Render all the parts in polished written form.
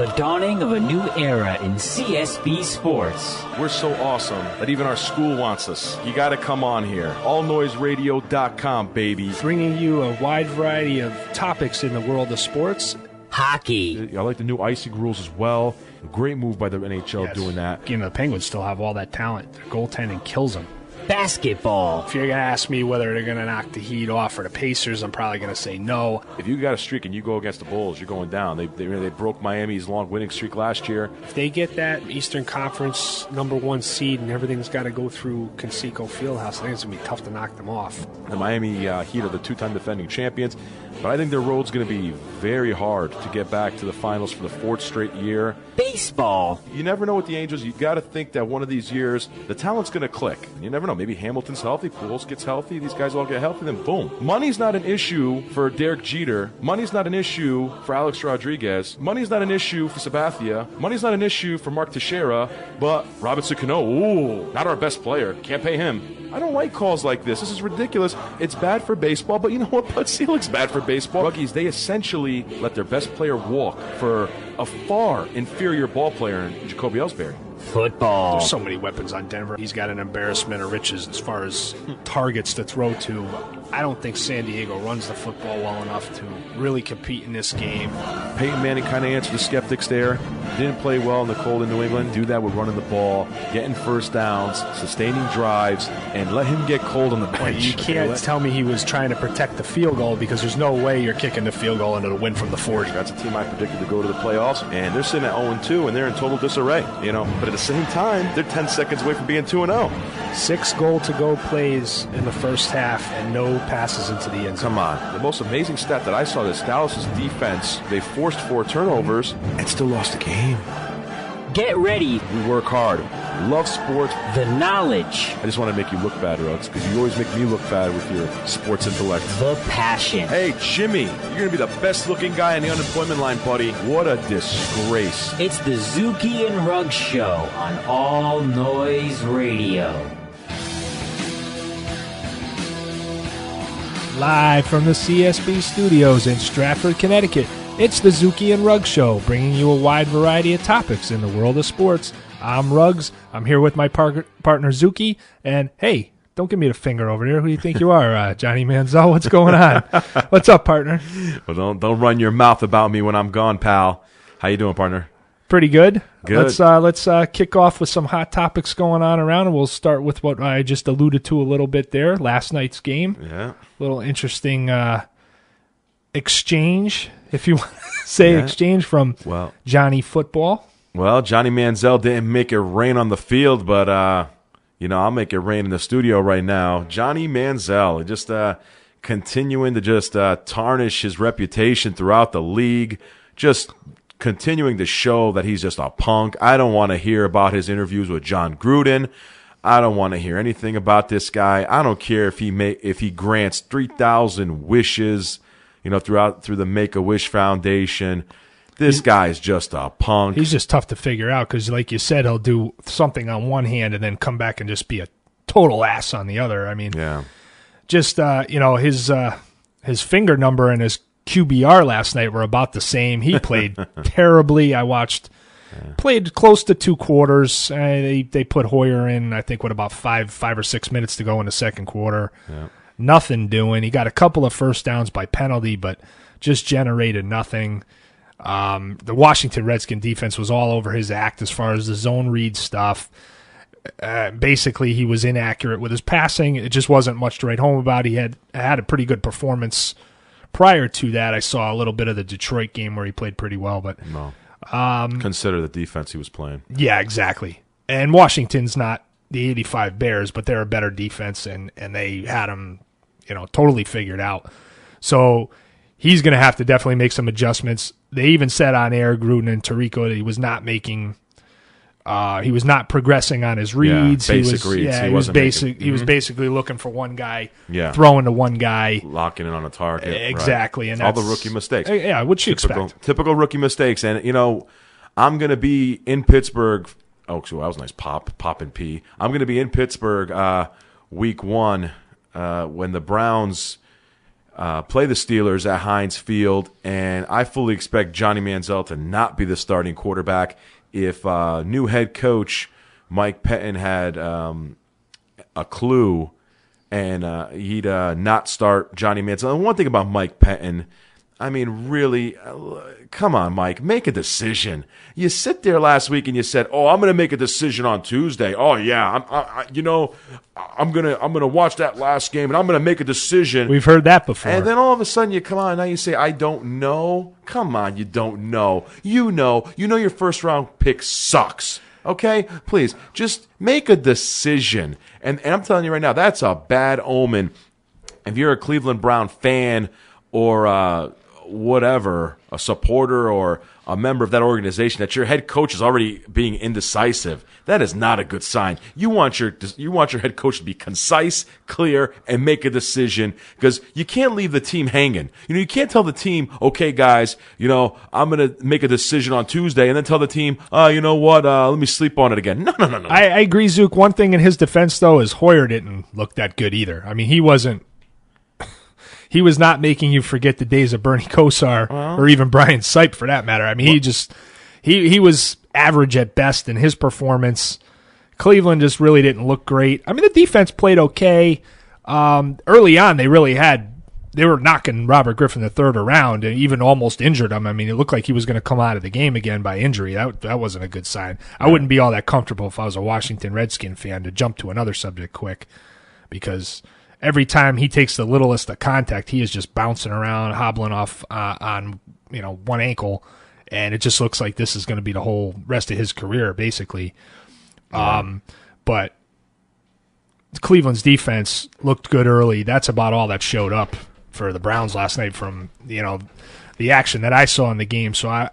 The dawning of a new era in CSB sports. We're so awesome that even our school wants us. You got to come on here. AllNoiseRadio.com, baby. Bringing you a wide variety of topics in the world of sports. Hockey. I like the new icing rules as well. A great move by the NHL doing that. You know, the Penguins still have all that talent. Their goaltending kills them. Basketball. If you're going to ask me whether they're going to knock the Heat off or the Pacers, I'm probably going to say no. If you got a streak and you go against the Bulls, you're going down. They broke Miami's long winning streak last year. If they get that Eastern Conference #1 seed and everything's got to go through Conseco Fieldhouse, I think it's going to be tough to knock them off. The Miami Heat are the two-time defending champions, but I think their road's going to be very hard to get back to the finals for the 4th straight year. Baseball. You never know with the Angels. You got to think that one of these years the talent's going to click. You never know. Maybe Hamilton's healthy, Pujols gets healthy, these guys all get healthy, then boom. Money's not an issue for Derek Jeter. Money's not an issue for Alex Rodriguez. Money's not an issue for Sabathia. Money's not an issue for Mark Teixeira. But Robinson Cano, ooh, not our best player. Can't pay him. I don't like calls like this. This is ridiculous. It's bad for baseball, but you know what? Bud Selig's bad for baseball. Ruggies, they essentially let their best player walk for a far inferior ball player in Jacoby Ellsbury. Football. There's so many weapons on Denver. He's got an embarrassment of riches as far as targets to throw to. I don't think San Diego runs the football well enough to really compete in this game. Peyton Manning kind of answered the skeptics there. Didn't play well in the cold in New England. Do that with running the ball, getting first downs, sustaining drives, and let him get cold on the bench. You can't tell me he was trying to protect the field goal because there's no way you're kicking the field goal into the win from the 40. That's a team I predicted to go to the playoffs, and they're sitting at 0-2, and they're in total disarray. You know, but at the same time, they're 10 seconds away from being 2-0. 6 goal-to-go plays in the first half and no passes into the end zone. Come on. The most amazing stat that I saw is Dallas' defense. They forced 4 turnovers and still lost the game. Get ready. We work hard. We love sports. The knowledge. I just want to make you look bad, Ruggs, because you always make me look bad with your sports intellect. The passion. Hey, Jimmy, you're going to be the best-looking guy in the unemployment line, buddy. What a disgrace. It's the Zuki and Ruggs Show on All Noise Radio. Live from the CSB studios in Stratford, Connecticut, it's the Zuki and Ruggs Show, bringing you a wide variety of topics in the world of sports. I'm Ruggs. I'm here with my partner Zuki, and hey, don't give me the finger over there. Who do you think you are, Johnny Manziel? What's going on? What's up, partner? Well, don't run your mouth about me when I'm gone, pal. How you doing, partner? Pretty good. Good. Let's kick off with some hot topics going on around, and we'll start with what I just alluded to a little bit there. Last night's game. Yeah. Little interesting exchange, if you want to say exchange, from Johnny Football. Well, Johnny Manziel didn't make it rain on the field, but I'll make it rain in the studio right now. Johnny Manziel just continuing to just tarnish his reputation throughout the league, just continuing to show that he's just a punk. I don't want to hear about his interviews with John Gruden. I don't want to hear anything about this guy. I don't care if he grants 3,000 wishes, through the Make-A-Wish Foundation. This guy's just a punk. He's just tough to figure out because, like you said, he'll do something on one hand and then come back and just be a total ass on the other. I mean, just his finger number and his QBR last night were about the same. He played terribly. I watched. Played close to 2 quarters. They put Hoyer in, I think, about 5 or 6 minutes to go in the second quarter. Yeah. Nothing doing. He got a couple of first downs by penalty, but just generated nothing. The Washington Redskin defense was all over his act as far as the zone read stuff. Basically, he was inaccurate with his passing. It just wasn't much to write home about. He had a pretty good performance prior to that. I saw a little bit of the Detroit game where he played pretty well, but no. Consider the defense he was playing. Yeah, exactly. And Washington's not the 85 Bears, but they're a better defense, and they had him, totally figured out. So he's going to have to definitely make some adjustments. They even said on air, Gruden and Tirico, that he was not making he was not progressing on his reads. Basic reads. He was basically looking for one guy, throwing to one guy, locking in on a target. Exactly, right. And all the rookie mistakes. Yeah, what you expect? Typical rookie mistakes. And I'm going to be in Pittsburgh. Oh, so that was nice. Pop and P. I'm going to be in Pittsburgh week 1 when the Browns play the Steelers at Heinz Field, and I fully expect Johnny Manziel to not be the starting quarterback. If new head coach Mike Pettin had a clue, and he'd not start Johnny Manziel. And one thing about Mike Pettin, I mean, really, come on, Mike, make a decision. You sit there last week and you said, "Oh, I'm going to make a decision on Tuesday. Oh yeah, I'm gonna watch that last game and I'm going to make a decision." We've heard that before. And then all of a sudden you come on, now you say, "I don't know." Come on, you don't know. You know your first round pick sucks. Okay, please just make a decision. And I'm telling you right now, that's a bad omen. If you're a Cleveland Brown fan or whatever, a supporter or a member of that organization, that your head coach is already being indecisive, that is not a good sign. You want your head coach to be concise, clear, and make a decision, because you can't leave the team hanging. You can't tell the team, "Okay, guys, I'm going to make a decision on Tuesday," and then tell the team, "You know what? Let me sleep on it again." No. I agree, Zook. One thing in his defense, though, is Hoyer didn't look that good either. I mean, he was not making you forget the days of Bernie Kosar or even Brian Sipe, for that matter. I mean, he was average at best in his performance. Cleveland just really didn't look great. I mean, the defense played okay. Early on, they were knocking Robert Griffin III around and even almost injured him. I mean, it looked like he was going to come out of the game again by injury. That wasn't a good sign. I wouldn't be all that comfortable if I was a Washington Redskin fan, to jump to another subject quick, because every time he takes the littlest of contact, he is just bouncing around, hobbling off on one ankle, and it just looks like this is going to be the whole rest of his career, basically. But Cleveland's defense looked good early. That's about all that showed up for the Browns last night from the action that I saw in the game. So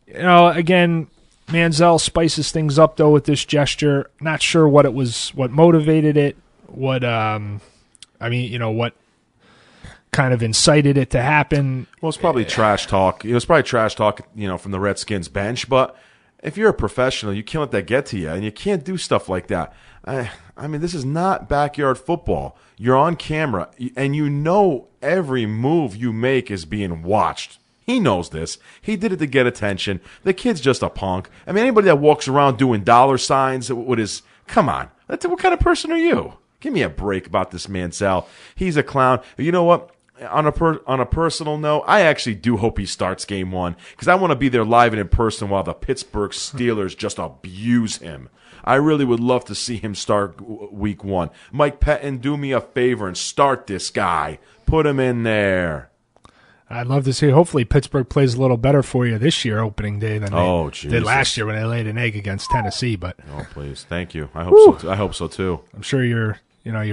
again, Manziel spices things up though with this gesture. Not sure what motivated it. What kind of incited it to happen? Well, it's probably trash talk. It's probably trash talk, from the Redskins bench. But if you're a professional, you can't let that get to you, and you can't do stuff like that. I mean, this is not backyard football. You're on camera, and every move you make is being watched. He knows this. He did it to get attention. The kid's just a punk. I mean, anybody that walks around doing dollar signs with his – come on. What kind of person are you? Give me a break about this Manziel. He's a clown. You know what? On a personal note, I actually do hope he starts game one, because I want to be there live and in person while the Pittsburgh Steelers just abuse him. I really would love to see him start week one. Mike Pettin, do me a favor and start this guy. Put him in there. I'd love to see. Hopefully Pittsburgh plays a little better for you this year, opening day, than they did last year when they laid an egg against Tennessee. But please, thank you. I hope so too. I'm sure your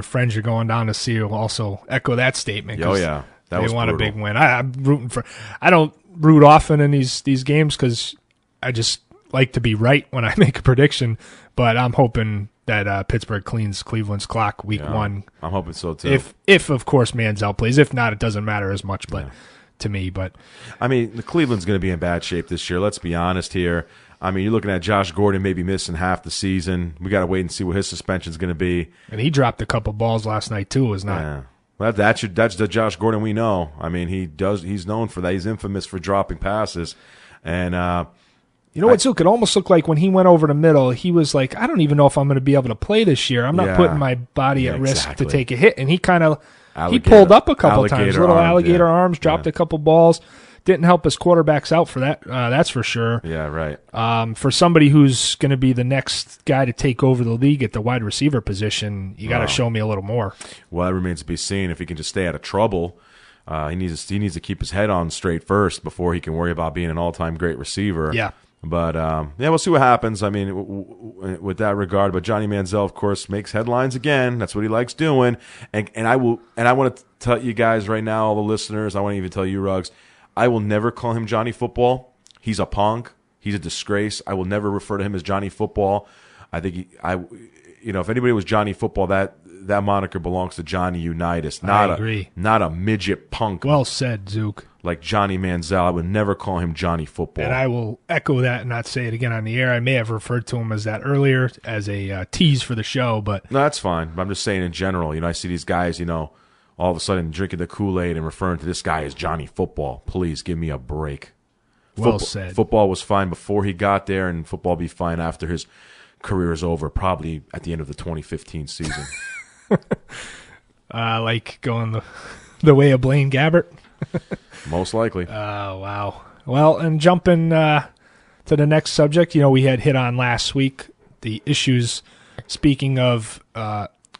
friends you're going down to see will also echo that statement. Oh yeah, they want a big win. I'm rooting for. I don't root often in these games because I just like to be right when I make a prediction. But I'm hoping that Pittsburgh cleans Cleveland's clock week one. I'm hoping so too. If of course Manziel plays. If not, it doesn't matter as much. But to me, I mean, the Cleveland's going to be in bad shape this year. Let's be honest here. I mean, you're looking at Josh Gordon maybe missing half the season. We got to wait and see what his suspension's going to be. And he dropped a couple balls last night too. Was not. Yeah. Well, that's the Josh Gordon we know. I mean, he's known for that. He's infamous for dropping passes, and. You know what, Zook? It almost looked like when he went over the middle, he was like, I don't even know if I'm going to be able to play this year. I'm not putting my body at risk to take a hit. And he kind of he pulled up a couple times, little alligator arms, dropped a couple balls. Didn't help his quarterbacks out for that. That's for sure. Yeah, right. For somebody who's going to be the next guy to take over the league at the wide receiver position, you got to show me a little more. Well, that remains to be seen. If he can just stay out of trouble, he needs to keep his head on straight first before he can worry about being an all-time great receiver. Yeah. But, we'll see what happens. I mean, with that regard. But Johnny Manziel, of course, makes headlines again. That's what he likes doing. And I want to tell you guys right now, all the listeners, I want to even tell you, Ruggs, I will never call him Johnny Football. He's a punk. He's a disgrace. I will never refer to him as Johnny Football. I think if anybody was Johnny Football, that moniker belongs to Johnny Unitas. I agree. Not a midget punk. Well said, Zook. Like Johnny Manziel, I would never call him Johnny Football. And I will echo that and not say it again on the air. I may have referred to him as that earlier as a tease for the show, but no, that's fine. I'm just saying in general. I see these guys, all of a sudden drinking the Kool-Aid and referring to this guy as Johnny Football. Please give me a break. Well said. Football was fine before he got there, and football will be fine after his career is over, probably at the end of the 2015 season. Like going the way of Blaine Gabbert? Most likely. Oh, wow. Well, and jumping to the next subject, we had hit on last week the issues, speaking of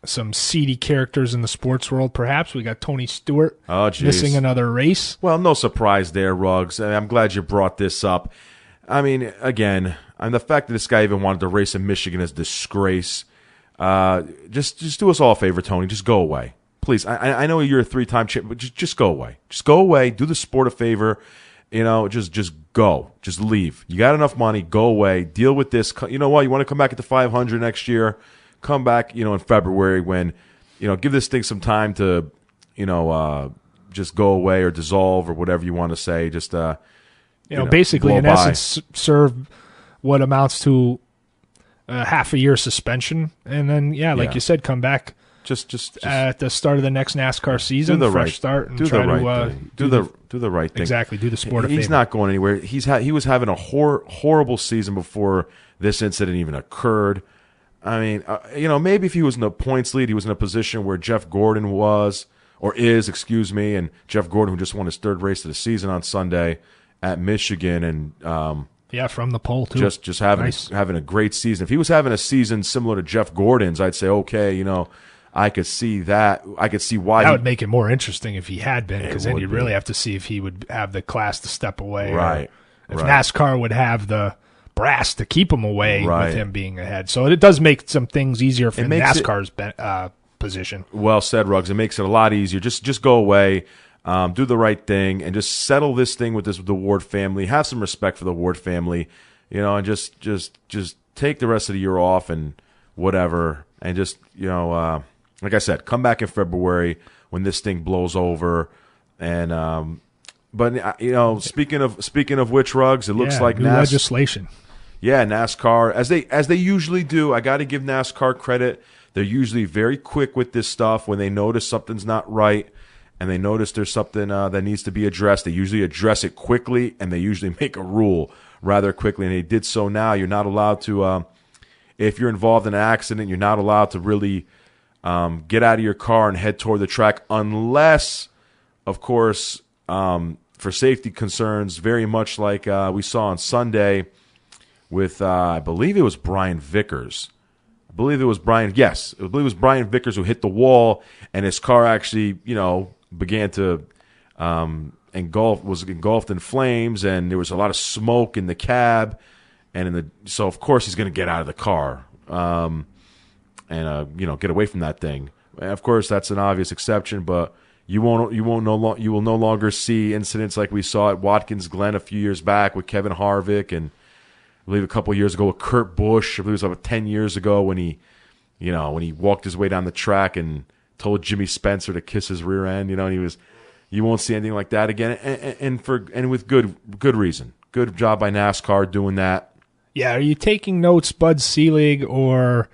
some seedy characters in the sports world, perhaps. We got Tony Stewart missing another race. Well, no surprise there, Ruggs. I'm glad you brought this up. I mean, again, the fact that this guy even wanted to race in Michigan is a disgrace. Just do us all a favor, Tony. Just go away. Please. I know you're a 3-time champ, but just go away. Just go away. Do the sport a favor. Just go. Just leave. You got enough money. Go away. Deal with this. You know what? You want to come back at the 500 next year? Come back, in February when, give this thing some time to, just go away or dissolve or whatever you want to say. Just, basically, in essence, serve what amounts to half a year suspension. And then, like you said, come back just at the start of the next NASCAR season, fresh start, and try to do the right thing. Exactly, do the sport a favor. He's not going anywhere. He was having a horrible season before this incident even occurred. I mean, maybe if he was in a points lead, he was in a position where Jeff Gordon was, or is, and Jeff Gordon, who just won his 3rd race of the season on Sunday at Michigan, and from the pole too. Just having a great season. If he was having a season similar to Jeff Gordon's, I'd say okay, I could see that. I could see why that would make it more interesting if he had been, because then you'd really have to see if he would have the class to step away, right? If NASCAR would have the brass to keep him away with him being ahead. So it does make some things easier for NASCAR's position. Well said, Ruggs. It makes it a lot easier. Just go away, do the right thing, and just settle this thing with the Ward family. Have some respect for the Ward family, and just take the rest of the year off and whatever, and just like I said, come back in February when this thing blows over, and but speaking of which, Ruggs, it looks like legislation. Yeah, NASCAR, as they usually do. I got to give NASCAR credit. They're usually very quick with this stuff when they notice something's not right and they notice there's something that needs to be addressed. They usually address it quickly, and they usually make a rule rather quickly. And they did so now. You're not allowed to, if you're involved in an accident, you're not allowed to really get out of your car and head toward the track unless, of course, for safety concerns, very much like we saw on Sunday with, I believe it was Brian Vickers. I believe it was Brian Vickers who hit the wall, and his car actually, began to was engulfed in flames, and there was a lot of smoke in the cab, and so of course he's going to get out of the car, and get away from that thing. And of course, that's an obvious exception, but you will no longer see incidents like we saw at Watkins Glen a few years back with Kevin Harvick, and I believe a couple of years ago with Kurt Busch. I believe it was about 10 years ago when he walked his way down the track and told Jimmy Spencer to kiss his rear end. You won't see anything like that again, and with good reason. Good job by NASCAR doing that. Yeah, are you taking notes, Bud Selig or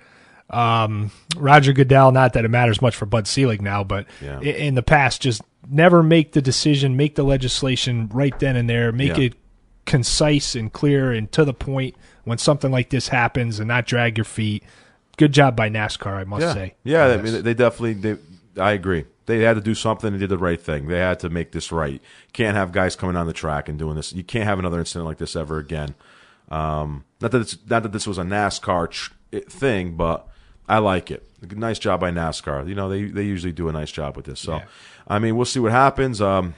Roger Goodell? Not that it matters much for Bud Selig now, but in the past, just never make the decision, make the legislation right then and there, make it concise and clear and to the point when something like this happens, and not drag your feet. Good job by NASCAR, I must say. Yeah, I mean, they definitely. I agree. They had to do something and did the right thing. They had to make this right. You can't have guys coming on the track and doing this. You can't have another incident like this ever again. Not that this was a NASCAR thing, but I like it. Nice job by NASCAR. They usually do a nice job with this. So, I mean, we'll see what happens. With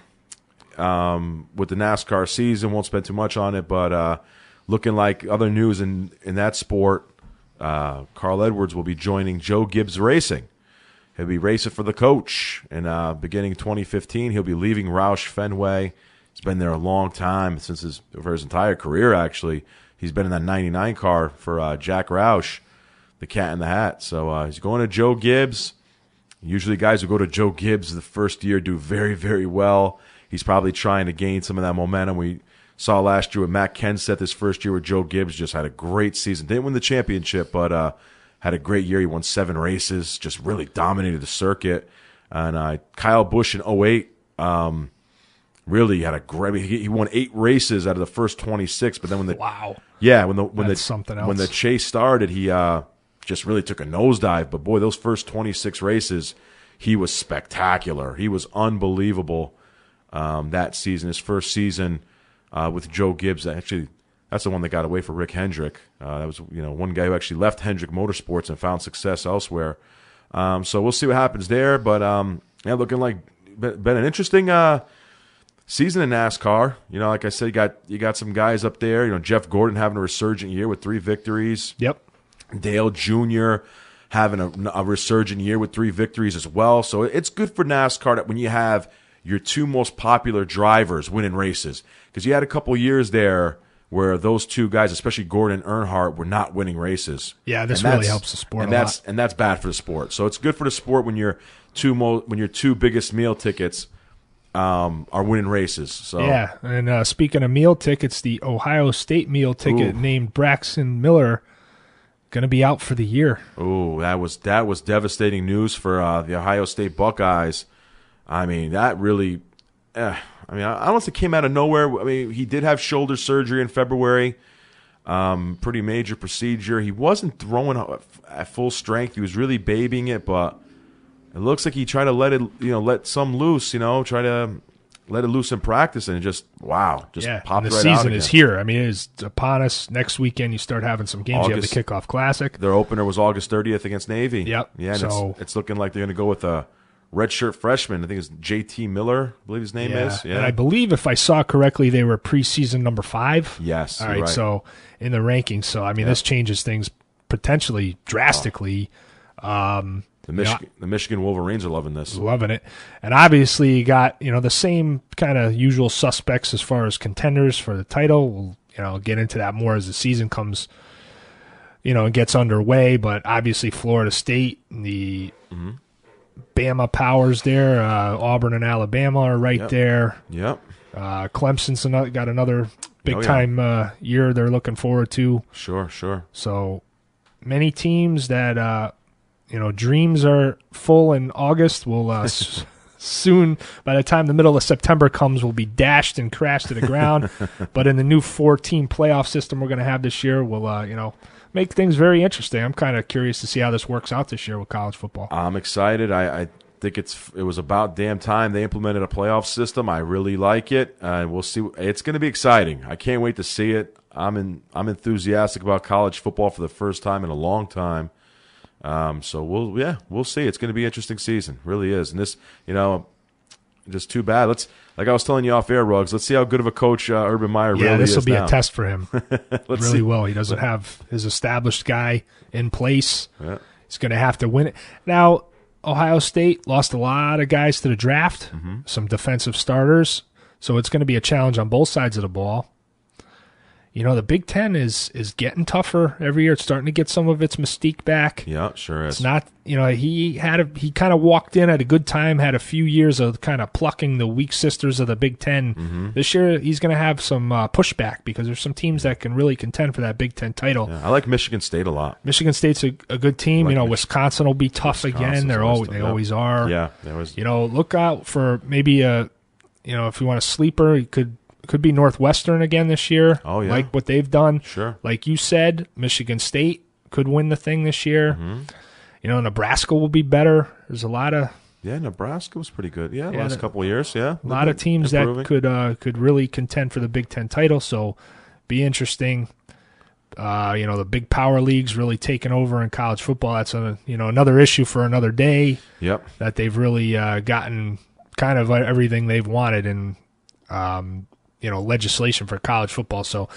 the NASCAR season, won't spend too much on it, but looking like other news in that sport, Carl Edwards will be joining Joe Gibbs Racing. He'll be racing for the coach, and beginning 2015, he'll be leaving Roush Fenway. He's been there a long time, for his entire career, actually. He's been in that 99 car for Jack Roush, the Cat in the Hat. So he's going to Joe Gibbs. Usually guys who go to Joe Gibbs the first year do very, very well. He's probably trying to gain some of that momentum. We saw last year with Matt Kenseth, his first year with Joe Gibbs, just had a great season. Didn't win the championship, but had a great year. He won 7 races, just really dominated the circuit. And Kyle Busch in 08 really had a great. He won 8 races out of the first 26, but then when the chase started, he just really took a nosedive. But boy, those first 26 races, he was spectacular. He was unbelievable that season. His first season with Joe Gibbs. Actually, that's the one that got away for Rick Hendrick. That was one guy who actually left Hendrick Motorsports and found success elsewhere. So we'll see what happens there. But looking like been an interesting season in NASCAR. Like I said, you got some guys up there. Jeff Gordon having a resurgent year with 3 victories. Yep. Dale Jr. having a resurgent year with 3 victories as well. So it's good for NASCAR that when you have your 2 most popular drivers winning races, because you had a couple years there where those 2 guys, especially Gordon and Earnhardt, were not winning races. Yeah, this really helps the sport a lot. And that's bad for the sport. So it's good for the sport when your 2 biggest meal tickets are winning races. So yeah, and speaking of meal tickets, the Ohio State meal ticket named Braxton Miller going to be out for the year. Ooh, that was devastating news for the Ohio State Buckeyes. I mean, that really I don't know if it came out of nowhere. I mean, he did have shoulder surgery in February. Pretty major procedure. He wasn't throwing at full strength. He was really babying it, but it looks like he tried to let some loose, try to let it loose in practice, and just popped right out. The season is here. I mean, it is upon us. Next weekend, you start having some games. You have the Kickoff Classic. Their opener was August 30th against Navy. Yep. Yeah, and it's looking like they're going to go with a redshirt freshman. I think it's J.T. Miller, I believe his name is. Yeah. And I believe, if I saw correctly, they were preseason number 5. Yes. All right, right. So in the rankings. So, I mean, this changes things potentially drastically. The Michigan Wolverines are loving this. Loving it. And obviously you got, the same kind of usual suspects as far as contenders for the title. We'll, get into that more as the season comes, and gets underway. But obviously Florida State, the Bama powers there, Auburn and Alabama are right there. Yep. Clemson's got another big-time year they're looking forward to. Sure. So many teams that dreams are full in August will soon, by the time the middle of September comes, will be dashed and crashed to the ground. But in the new 4-team playoff system we're going to have this year, we'll make things very interesting. I'm kind of curious to see how this works out this year with college football. I'm excited. I think it was about damn time they implemented a playoff system. I really like it. We'll see. It's going to be exciting. I can't wait to see it. I'm enthusiastic about college football for the first time in a long time. So we'll see. It's going to be an interesting season. It really is. And this, just too bad. Like I was telling you off air, Ruggs, let's see how good of a coach Urban Meyer really is. Yeah, this will be now. A test for him. Will. He doesn't have his established guy in place. Yeah. He's going to have to win it. Now, Ohio State lost a lot of guys to the draft, some defensive starters. So it's going to be a challenge on both sides of the ball. The Big Ten is getting tougher every year. It's starting to get some of its mystique back. Yeah, sure is. It's not, he kind of walked in at a good time, had a few years of kind of plucking the weak sisters of the Big Ten. This year he's going to have some pushback because there's some teams that can really contend for that Big Ten title. Yeah, I like Michigan State a lot. Michigan State's a good team. Wisconsin will be tough again. They always are. Yeah, they always. Look out for maybe if you want a sleeper, you could be Northwestern again this year. Oh, yeah. Like what they've done. Sure. Like you said, Michigan State could win the thing this year. Nebraska will be better. There's a lot of... Yeah, Nebraska was pretty good. Yeah, last couple of years, yeah. A lot of teams improving. That could really contend for the Big Ten title, so be interesting. The big power leagues really taking over in college football. That's another issue for another day. Yep. That they've really gotten kind of everything they've wanted in legislation for college football. So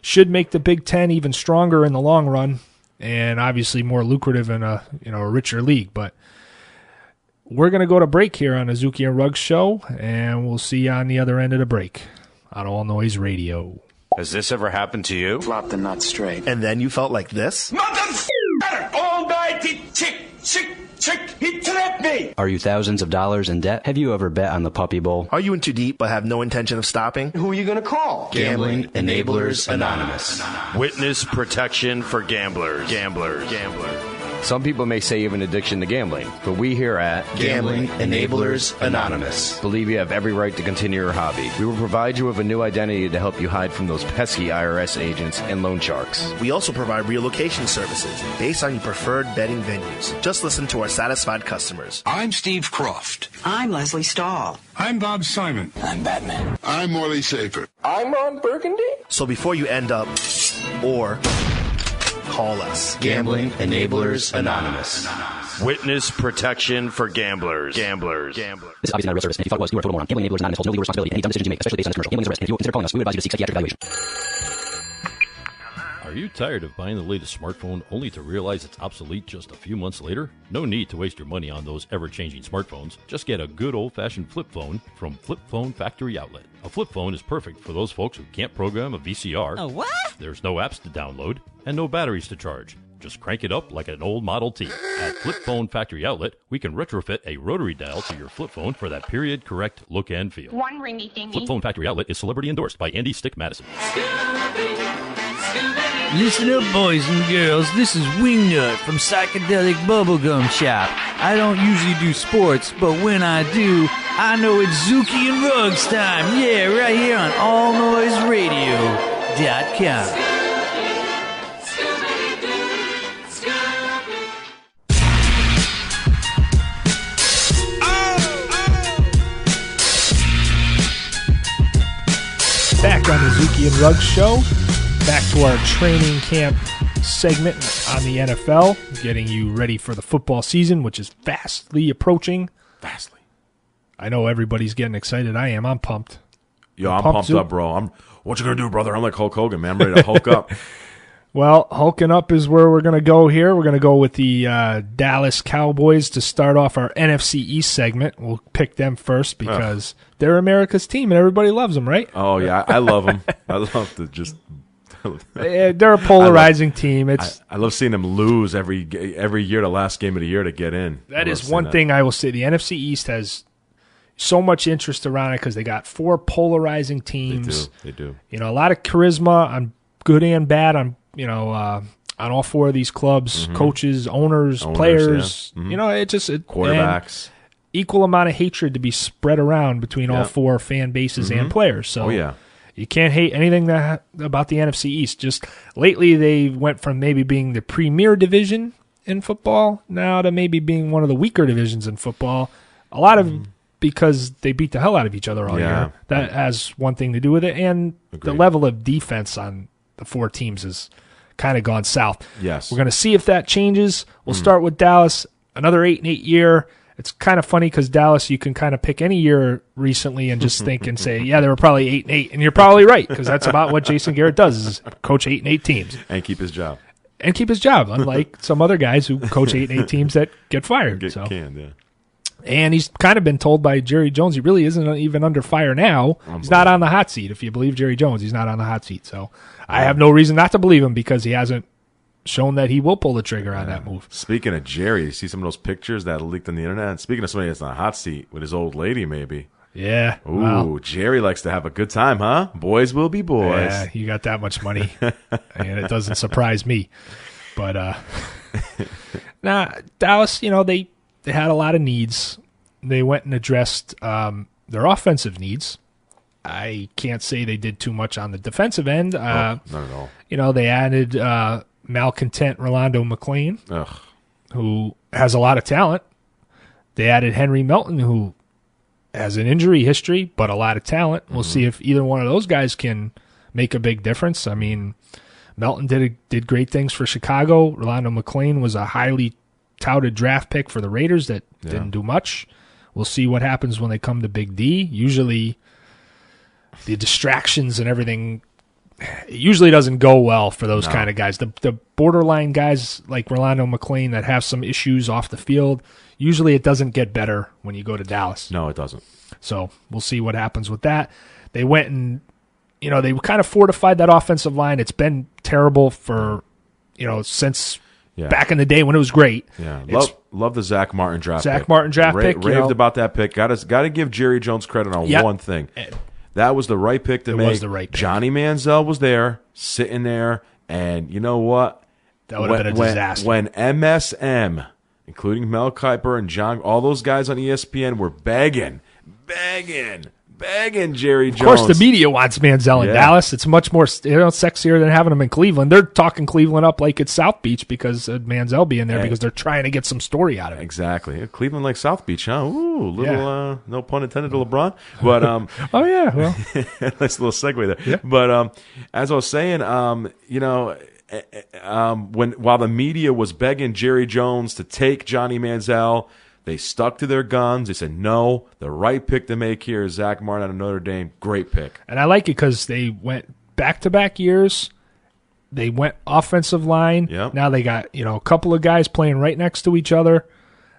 should make the Big Ten even stronger in the long run, and obviously more lucrative in a richer league. But we're going to go to break here on the Zuki and Ruggs Show, and we'll see you on the other end of the break on All Noise Radio. Has this ever happened to you? Flop the nut straight. And then you felt like this? All night he he tripped me! Are you thousands of dollars in debt? Have you ever bet on the Puppy Bowl? Are you in too deep but have no intention of stopping? Who are you going to call? Gambling Enablers Anonymous. Witness protection for gamblers. Gambler. Some people may say you have an addiction to gambling, but we here at Gambling Enablers Anonymous believe you have every right to continue your hobby. We will provide you with a new identity to help you hide from those pesky IRS agents and loan sharks. We also provide relocation services based on your preferred betting venues. Just listen to our satisfied customers. I'm Steve Croft. I'm Leslie Stahl. I'm Bob Simon. I'm Batman. I'm Morley Safer. I'm Ron Burgundy. So before you end up or call us. Gambling Enablers Anonymous. Witness protection for gamblers. Gamblers. This is obviously not a real service, and if you thought it was, you are a total moron. Gambling Enablers Anonymous holds no legal responsibility for any dumb decisions you make, especially based on this commercial. Gambling is a risk, and if you consider calling us, we would advise you to seek psychiatric evaluation. Are you tired of buying the latest smartphone only to realize it's obsolete just a few months later? No need to waste your money on those ever-changing smartphones. Just get a good old-fashioned flip phone from Flip Phone Factory Outlet. A flip phone is perfect for those folks who can't program a VCR. A what? There's no apps to download and no batteries to charge. Just crank it up like an old Model T. At Flip Phone Factory Outlet, we can retrofit a rotary dial to your flip phone for that period-correct look and feel. One ringy dingy. Flip Phone Factory Outlet is celebrity endorsed by Andy Stick Madison. Listen up, boys and girls. This is Wingnut from Psychedelic Bubblegum Shop. I don't usually do sports, but when I do, I know it's Zuki and Ruggs time. Yeah, right here on allnoiseradio.com. Back on the Zuki and Ruggs Show. Back to our training camp segment on the NFL, getting you ready for the football season, which is fastly approaching. Fastly. I know everybody's getting excited. I am. I'm pumped. Yo, I'm pumped up, bro. What you gonna do, brother? I'm like Hulk Hogan, man. I'm ready to Hulk up. Well, hulking up is where we're going to go here. We're going to go with the Dallas Cowboys to start off our NFC East segment. We'll pick them first because they're America's team and everybody loves them, right? Oh, yeah. I love them. I love to just... They're a polarizing team. I love seeing them lose every year, the last game of the year to get in. That is one thing I will say. The NFC East has so much interest around it because they got four polarizing teams. They do. You know, a lot of charisma on good and bad on all four of these clubs, coaches, owners, players. Yeah. You know, quarterbacks. Equal amount of hatred to be spread around between all four fan bases and players. So you can't hate anything about the NFC East. Just lately they went from maybe being the premier division in football now to maybe being one of the weaker divisions in football. A lot of because they beat the hell out of each other all year. That has one thing to do with it. And the level of defense on the four teams has kind of gone south. Yes. We're going to see if that changes. We'll start with Dallas, another 8-8 year. It's kind of funny because Dallas, you can kind of pick any year recently and just think and say, yeah, they were probably 8-8. And you're probably right because that's about what Jason Garrett does is coach 8-8 teams. And keep his job. Unlike some other guys who coach 8-8 teams that get fired. And he's kind of been told by Jerry Jones he really isn't even under fire now. He's not on the hot seat. If you believe Jerry Jones, he's not on the hot seat. So I have no reason not to believe him because he hasn't shown that he will pull the trigger on that move. Speaking of Jerry, you see some of those pictures that leaked on the internet? And speaking of somebody that's on a hot seat with his old lady, maybe. Yeah. Ooh, well, Jerry likes to have a good time, huh? Boys will be boys. Yeah, you got that much money. And it doesn't surprise me. But Dallas, they had a lot of needs. They went and addressed their offensive needs. I can't say they did too much on the defensive end. Not at all. They added malcontent Rolando McClain, who has a lot of talent. They added Henry Melton, who has an injury history, but a lot of talent. We'll see if either one of those guys can make a big difference. I mean, Melton did great things for Chicago. Rolando McClain was a highly touted draft pick for the Raiders that didn't do much. We'll see what happens when they come to Big D. Usually the distractions and everything usually doesn't go well for those kind of guys. The borderline guys like Rolando McClain that have some issues off the field, usually it doesn't get better when you go to Dallas. No, it doesn't. So we'll see what happens with that. They went and, they kind of fortified that offensive line. It's been terrible for, since back in the day when it was great. Yeah, love the Zach Martin draft pick. Pick. Raved about that pick. Got to give Jerry Jones credit on one thing. That was the right pick to make. Was the right pick. Johnny Manziel was there, sitting there, and you know what? That would have been a disaster. When MSM, including Mel Kiper and John, all those guys on ESPN were begging Jerry Jones. Of course, the media wants Manziel in Dallas. It's much more sexier than having him in Cleveland. They're talking Cleveland up like it's South Beach because of Manziel being there because they're trying to get some story out of it. Exactly. Cleveland like South Beach, huh? Ooh, little, no pun intended to LeBron. But oh, yeah. Well, nice little segue there. Yeah. But as I was saying, while the media was begging Jerry Jones to take Johnny Manziel, they stuck to their guns. They said, no, the right pick to make here is Zach Martin out of Notre Dame. Great pick. And I like it because they went back-to-back years. They went offensive line. Yep. Now they got a couple of guys playing right next to each other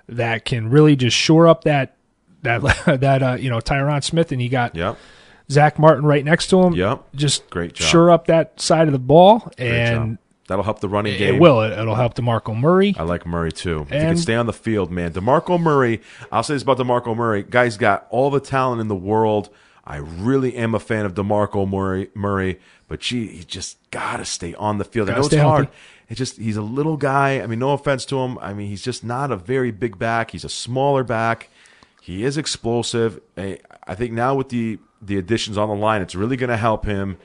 that can really just shore up that Tyron Smith, and you got Zach Martin right next to him. Yep. Just great job. Shore up that side of the ball. And that'll help the running game. It will. It'll help DeMarco Murray. I like Murray, too. If he can stay on the field, man. DeMarco Murray, I'll say this about DeMarco Murray. Guy's got all the talent in the world. I really am a fan of DeMarco Murray, but he just got to stay on the field. I know it's hard. It's just he's a little guy. I mean, no offense to him. I mean, he's just not a very big back. He's a smaller back. He is explosive. I think now with the additions on the line, it's really going to help him.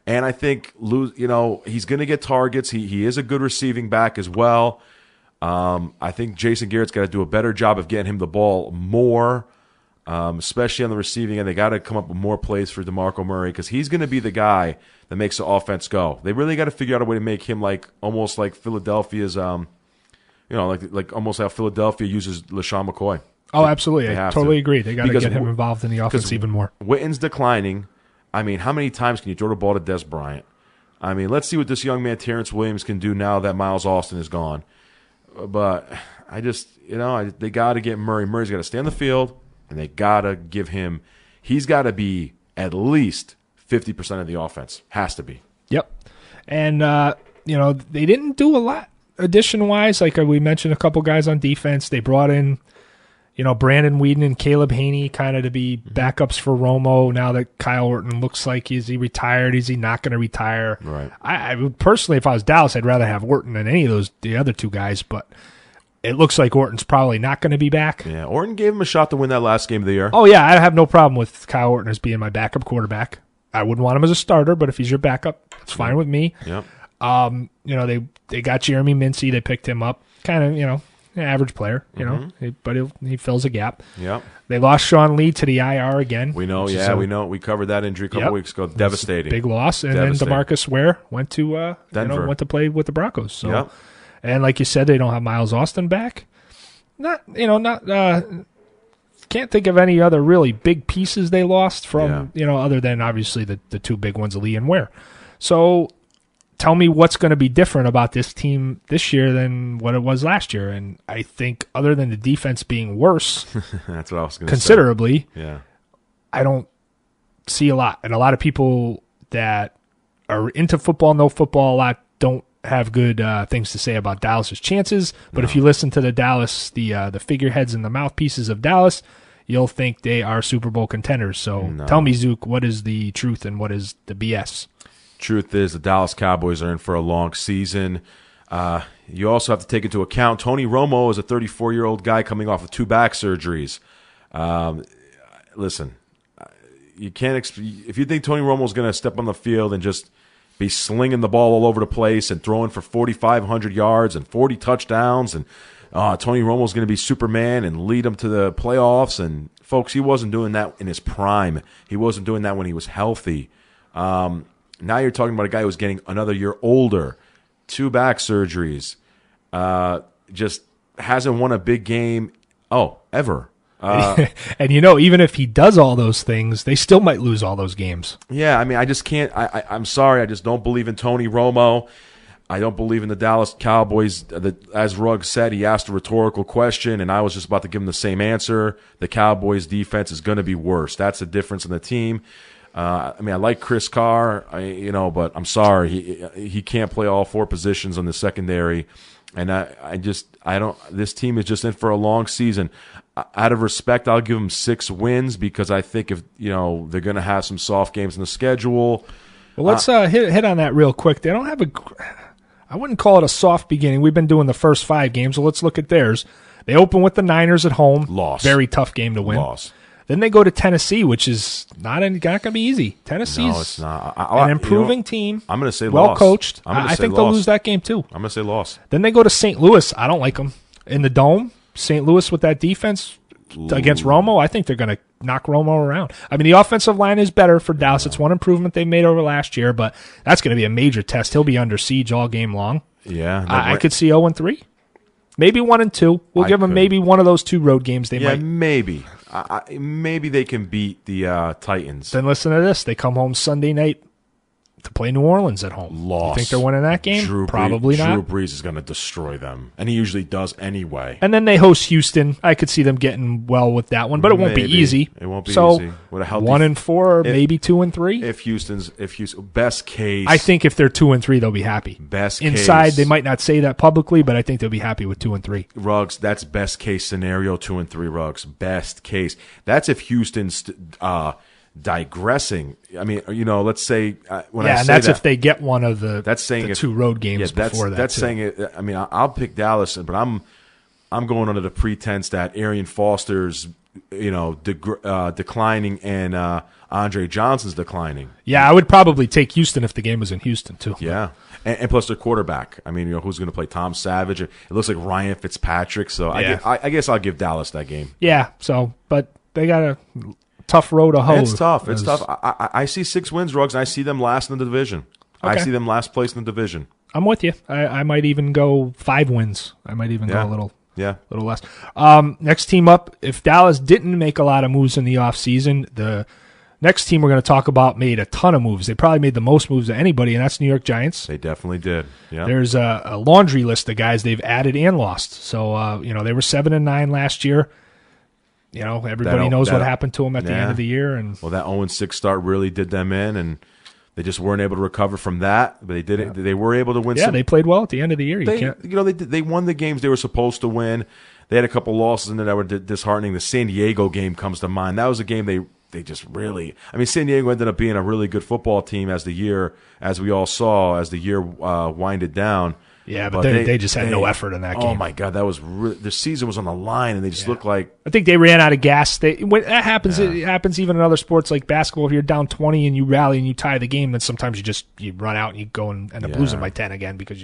And I think, he's going to get targets. He is a good receiving back as well. I think Jason Garrett's got to do a better job of getting him the ball more, especially on the receiving end. They got to come up with more plays for DeMarco Murray because he's going to be the guy that makes the offense go. They really got to figure out a way to make him almost like Philadelphia's, like almost how Philadelphia uses LaShawn McCoy. Oh, absolutely. I totally agree. They got to get him involved in the offense even more. Witten's declining. I mean, how many times can you throw the ball to Des Bryant? I mean, let's see what this young man Terrence Williams can do now that Miles Austin is gone. But I just, they got to get Murray. Murray's got to stay on the field, and they got to give him – he's got to be at least 50% of the offense. Has to be. Yep. And, they didn't do a lot addition-wise. Like we mentioned a couple guys on defense. They brought in – Brandon Weeden and Caleb Haney kind of to be backups for Romo now that Kyle Orton looks like is he retired? Is he not going to retire? Right. I would personally, if I was Dallas, I'd rather have Orton than any of the other two guys, but it looks like Orton's probably not going to be back. Yeah, Orton gave him a shot to win that last game of the year. Oh, yeah, I have no problem with Kyle Orton as being my backup quarterback. I wouldn't want him as a starter, but if he's your backup, it's fine with me. Yep. They got Jeremy Mincy. They picked him up. Kind of, average player, but he fills a gap. Yep. They lost Sean Lee to the IR again. We know, we know. We covered that injury a couple weeks ago. Devastating. Big loss. And then DeMarcus Ware went to Denver. Went to play with the Broncos. So, and like you said, they don't have Miles Austin back. Can't think of any other really big pieces they lost from, other than obviously the two big ones, Lee and Ware. So tell me what's going to be different about this team this year than what it was last year. And I think other than the defense being worse that's what I was going to considerably, say. I don't see a lot. And a lot of people that are into football, know football a lot, don't have good things to say about Dallas's chances. But if you listen to the figureheads and the mouthpieces of Dallas, you'll think they are Super Bowl contenders. So tell me, Zook, what is the truth and what is the BS? Truth is the Dallas Cowboys are in for a long season. You also have to take into account Tony Romo is a 34-year-old guy coming off of 2 back surgeries. Listen, you can't if you think Tony Romo is going to step on the field and just be slinging the ball all over the place and throwing for 4,500 yards and 40 touchdowns and Tony Romo is going to be Superman and lead them to the playoffs. And folks, he wasn't doing that in his prime. He wasn't doing that when he was healthy. Now you're talking about a guy who's getting another year older, 2 back surgeries, just hasn't won a big game, ever. And even if he does all those things, they still might lose all those games. Yeah, I mean, I just can't. I'm sorry, I just don't believe in Tony Romo. I don't believe in the Dallas Cowboys. As Ruggs said, he asked a rhetorical question, and I was just about to give him the same answer. The Cowboys' defense is going to be worse. That's the difference in the team. I like Chris Carr, but I'm sorry, he can't play all 4 positions on the secondary, and this team is just in for a long season. Out of respect, I'll give them 6 wins because I think if they're going to have some soft games in the schedule. Well, let's hit on that real quick. They don't have I wouldn't call it a soft beginning. We've been doing the first 5 games, so let's look at theirs. They open with the Niners at home. Loss. Very tough game to win. Loss. Then they go to Tennessee, which is not going to be easy. Tennessee's no, it's not. an improving team. I'm going to say well loss. Coached. I think they'll lose that game too. I'm going to say loss. Then they go to St. Louis. I don't like them. In the Dome, St. Louis with that defense against Romo, I think they're going to knock Romo around. I mean, the offensive line is better for Dallas. It's one improvement they made over last year, but that's going to be a major test. He'll be under siege all game long. Yeah. I could see 0-3. Maybe 1-2. We'll give them maybe one of those 2 road games. They might. Maybe. Maybe they can beat the Titans. Then listen to this. They come home Sunday night to play New Orleans at home. Loss. You think they're winning that game? Probably not. Drew Brees is going to destroy them, and he usually does anyway. And then they host Houston. I could see them getting well with that one, but it won't be easy. It won't be so easy. 1-4, or maybe 2-3. If Houston's best case, I think if they're 2-3, they'll be happy. Best inside, case, they might not say that publicly, but I think they'll be happy with 2-3. Ruggs, that's best case scenario. 2-3 Ruggs, best case. That's if Houston's digressing. I mean, let's say when I say and that's that, if they get one of the that's saying the if, 2 road games before that. That's too. saying it. I mean, I'll pick Dallas, but I'm going under the pretense that Arian Foster's declining and Andre Johnson's declining. Yeah, I would probably take Houston if the game was in Houston too. Yeah. And plus their quarterback. I mean, who's going to play Tom Savage? It looks like Ryan Fitzpatrick. So I guess I'll give Dallas that game. Yeah. So, but they got a tough road to hoe. It's tough. It's tough. I see 6 wins, Ruggs, and I see them last in the division. Okay. I see them last place in the division. I'm with you. I might even go 5 wins. I might even go a little less. Next team up, if Dallas didn't make a lot of moves in the offseason, the next team we're going to talk about made a ton of moves. They probably made the most moves of anybody, and that's New York Giants. They definitely did. Yeah. There's a laundry list of guys they've added and lost. So, they were 7-9 last year. Everybody knows what happened to them at the end of the year. And well, that 0-6 start really did them in, and they just weren't able to recover from that. But they did it. They were able to win. Yeah, they played well at the end of the year. They won the games they were supposed to win. They had a couple losses in there that were disheartening. The San Diego game comes to mind. That was a game they just really. I mean, San Diego ended up being a really good football team as we all saw as the year winded down. Yeah, but they just had no effort in that game. Oh my God, that was the season was on the line, and they just looked like. I think they ran out of gas. When that happens, it happens even in other sports like basketball. If you're down 20 and you rally and you tie the game, then sometimes you run out and you go and end up losing by 10 again because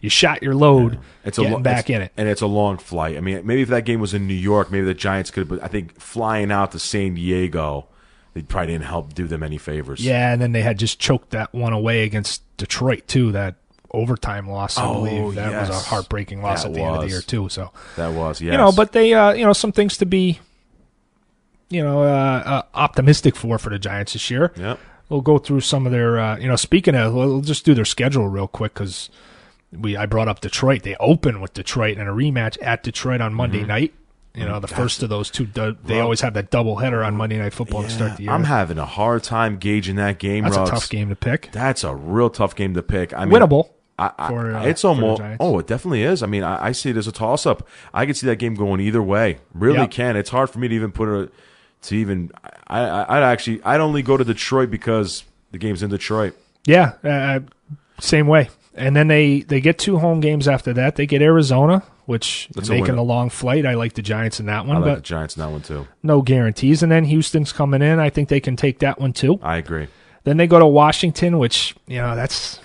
you shot your load getting back in it. And it's a long flight. I mean, maybe if that game was in New York, maybe the Giants could. But I think flying out to San Diego, they probably didn't help do them any favors. Yeah, and then they had just choked that one away against Detroit too. That overtime loss, I believe. That was a heartbreaking loss at the end of the year too. So that was, yes. But they, some things to be, optimistic for the Giants this year. Yep. We'll go through some of their, speaking of, we'll just do their schedule real quick because I brought up Detroit. They open with Detroit and a rematch at Detroit on Monday night. The first of those 2, they always have that doubleheader on Monday Night Football to start the year. I'm having a hard time gauging that game. That's Ruggs. a tough game to pick. That's a real tough game to pick. I mean, winnable. It's almost. It definitely is. I mean, I see it as a toss-up. I could see that game going either way. Really can. It's hard for me to even put it. I'd only go to Detroit because the game's in Detroit. Yeah, same way. And then they get 2 home games after that. They get Arizona, which is making the long flight. I like the Giants in that one. I like the Giants in that one too. No guarantees. And then Houston's coming in. I think they can take that one too. I agree. Then they go to Washington, which that's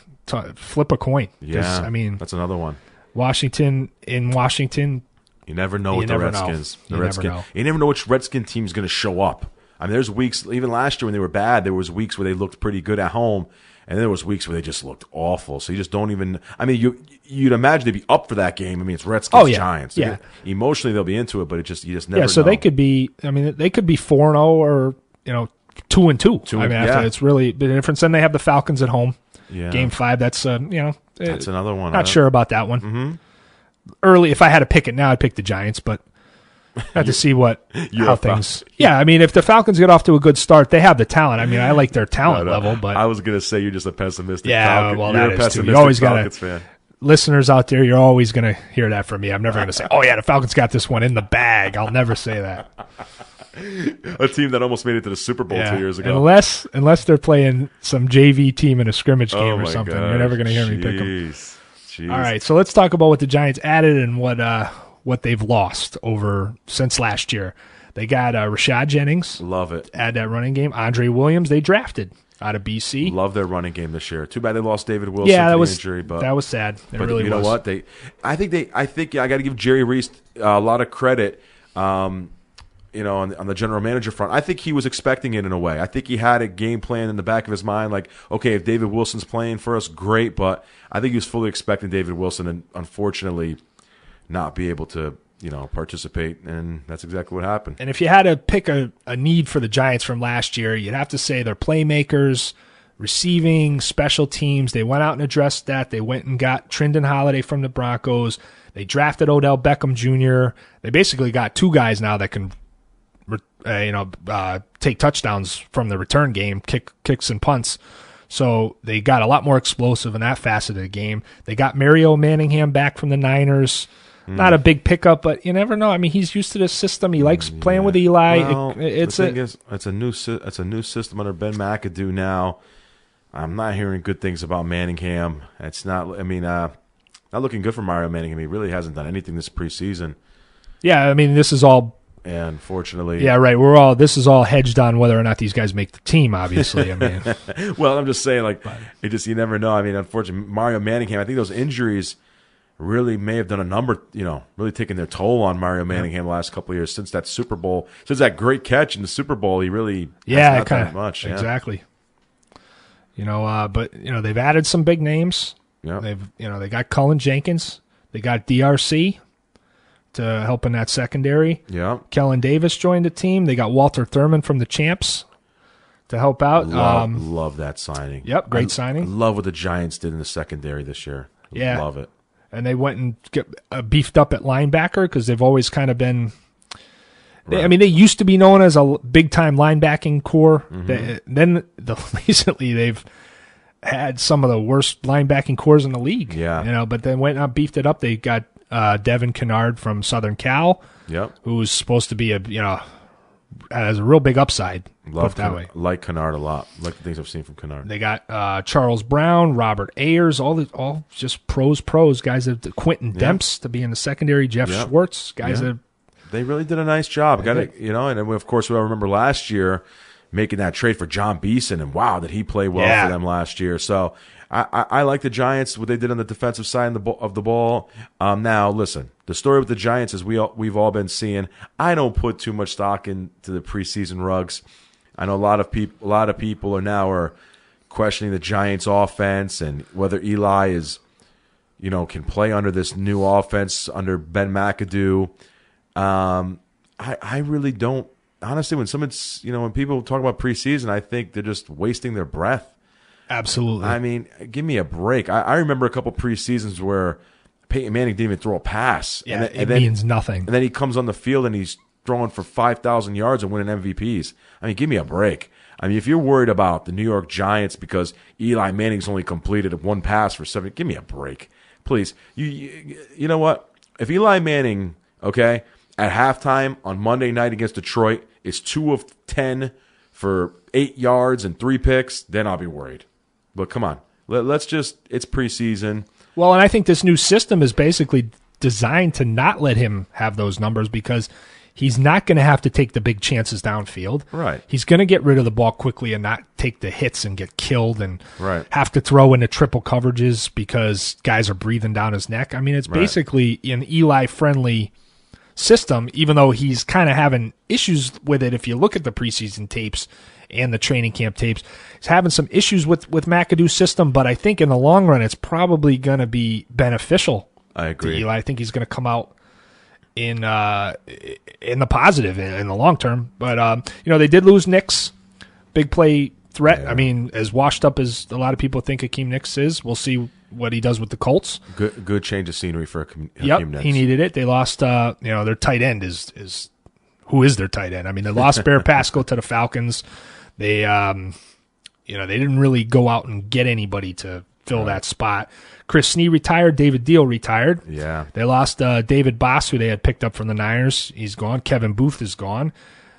flip a coin. Yeah, I mean that's another one. Washington. You never know with the Redskins. You never know which Redskin team's going to show up. I mean, there's weeks, even last year when they were bad, there was weeks where they looked pretty good at home, and there was weeks where they just looked awful. So you just don't even. I mean, you'd imagine they'd be up for that game. I mean, it's Redskins Giants. Yeah. Emotionally, they'll be into it, but you just never. Yeah, so know. they could be. I mean, they could be 4-0 or 2-2. I mean, it's really the difference. Then they have the Falcons at home. Yeah. Game 5. That's that's another one. Not sure about that one. Mm-hmm. Early, if I had to pick it now, I'd pick the Giants, but I have to see how things. Yeah, I mean, if the Falcons get off to a good start, they have the talent. I mean, I like their talent level, but I was going to say you're just a pessimistic. Yeah, Falcon. Well, you're that is too. You always got to. Listeners out there, you're always going to hear that from me. I'm never going to say, "Oh yeah, the Falcons got this one in the bag." I'll never say that. A team that almost made it to the Super Bowl 2 years ago. Unless they're playing some JV team in a scrimmage game or something, you're never going to hear me pick them. All right, so let's talk about what the Giants added and what they've lost since last year. They got Rashad Jennings. Love it. Add that running game. Andre Williams, they drafted out of BC. Love their running game this year. Too bad they lost David Wilson to the injury. But that was sad. It really you know what? I think I got to give Jerry Reese a lot of credit. On the general manager front, I think he was expecting it in a way. I think he had a game plan in the back of his mind, like, okay, if David Wilson's playing for us, great. But I think he was fully expecting David Wilson, and unfortunately, not be able to participate, and that's exactly what happened. And if you had to pick a need for the Giants from last year, you'd have to say their playmakers, receiving, special teams. They went out and addressed that. They went and got Trindon Holiday from the Broncos. They drafted Odell Beckham Jr. They basically got two guys now that can take touchdowns from the return game, kicks and punts. So they got a lot more explosive in that facet of the game. They got Mario Manningham back from the Niners. Not a big pickup, but you never know. I mean, he's used to this system. He likes playing with Eli. Well, it's a new system under Ben McAdoo now. I'm not hearing good things about Manningham. It's not. I mean, not looking good for Mario Manningham. He really hasn't done anything this preseason. Yeah, I mean, this is all. And unfortunately, yeah, right. This is all hedged on whether or not these guys make the team. Obviously, I mean. Well, I'm just saying, you never know. I mean, unfortunately, Mario Manningham. I think those injuries really may have done a number, really taken their toll on Mario Manningham the last couple of years since that Super Bowl, since that great catch in the Super Bowl. He really has not done much. Exactly. But they've added some big names. Yeah. They got Cullen Jenkins. They got DRC to help in that secondary. Yeah. Kellen Davis joined the team. They got Walter Thurman from the Champs to help out. Love that signing. Yep, great signing. Love what the Giants did in the secondary this year. Yeah. Love it. And they went and beefed up at linebacker because they've always kind of been. Right. They used to be known as a big-time linebacking core. Then recently they've had some of the worst linebacking cores in the league. Yeah. But they went and beefed it up. They got Devin Kennard from Southern Cal. Yep. Who's supposed to be has a real big upside. Love that way. Like Kennard a lot. Like the things I've seen from Kennard. They got Charles Brown, Robert Ayers, all just pros guys. Quentin Demps to be in the secondary. Jeff Schwartz, guys that. They really did a nice job. And of course we all remember last year making that trade for John Beeson, and wow, did he play well for them last year. So I like the Giants, what they did on the defensive side of the ball. Now, listen, the story with the Giants is we've all been seeing. I don't put too much stock into the preseason Rugs. I know a lot of people are questioning the Giants' offense and whether Eli is, can play under this new offense under Ben McAdoo. I really don't. Honestly, when people talk about preseason, I think they're just wasting their breath. Absolutely. I mean, give me a break. I remember a couple preseasons where Peyton Manning didn't even throw a pass. Yeah, it means nothing. And then he comes on the field and he's throwing for 5,000 yards and winning MVPs. I mean, give me a break. I mean, if you're worried about the New York Giants because Eli Manning's only completed one pass for 7, give me a break, please. You know what? If Eli Manning, okay, at halftime on Monday night against Detroit is 2 of 10 for 8 yards and 3 picks, then I'll be worried. But come on, it's preseason. Well, and I think this new system is basically designed to not let him have those numbers because he's not going to have to take the big chances downfield. Right. He's going to get rid of the ball quickly and not take the hits and get killed and have to throw into triple coverages because guys are breathing down his neck. I mean, it's basically an Eli-friendly system, even though he's kind of having issues with it. If you look at the preseason tapes and the training camp tapes, he's having some issues with McAdoo's system, but I think in the long run it's probably going to be beneficial. I agree. To Eli. I think he's going to come out in the positive in the long term. But they did lose Nix, big play threat. Yeah. I mean, as washed up as a lot of people think Hakeem Nicks is, we'll see what he does with the Colts. Good change of scenery for Hakeem Nicks. He needed it. They lost. Their tight end is who is their tight end? I mean, they lost Bear Pascal to the Falcons. They didn't really go out and get anybody to fill that spot. Chris Snee retired. David Deal retired. Yeah. They lost David Boss, who they had picked up from the Niners. He's gone. Kevin Booth is gone.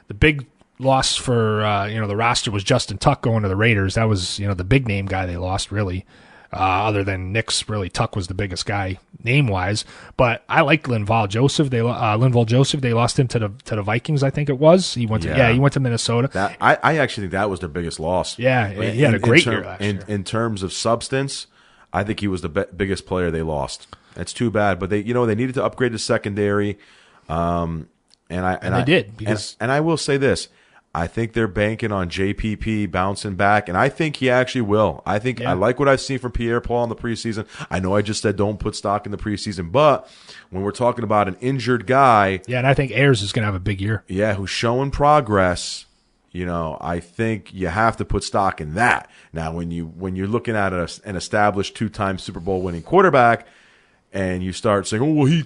The big loss for the roster was Justin Tuck going to the Raiders. That was the big name guy they lost really. Other than Nick's, really, Tuck was the biggest guy name-wise. But I like Linval Joseph. They lost him to the Vikings, I think it was. He went to Minnesota. I actually think that was their biggest loss. Yeah, he had a great year last year. In terms of substance, I think he was the biggest player they lost. It's too bad, but they needed to upgrade the secondary, and they did. And I will say this. I think they're banking on JPP bouncing back, and I think he actually will. I like what I've seen from Pierre-Paul in the preseason. I know I just said don't put stock in the preseason, but when we're talking about an injured guy... Yeah, and I think Ayers is going to have a big year. Yeah, who's showing progress, I think you have to put stock in that. Now, when you're looking at an established 2-time Super Bowl winning quarterback, and you start saying, oh, well, he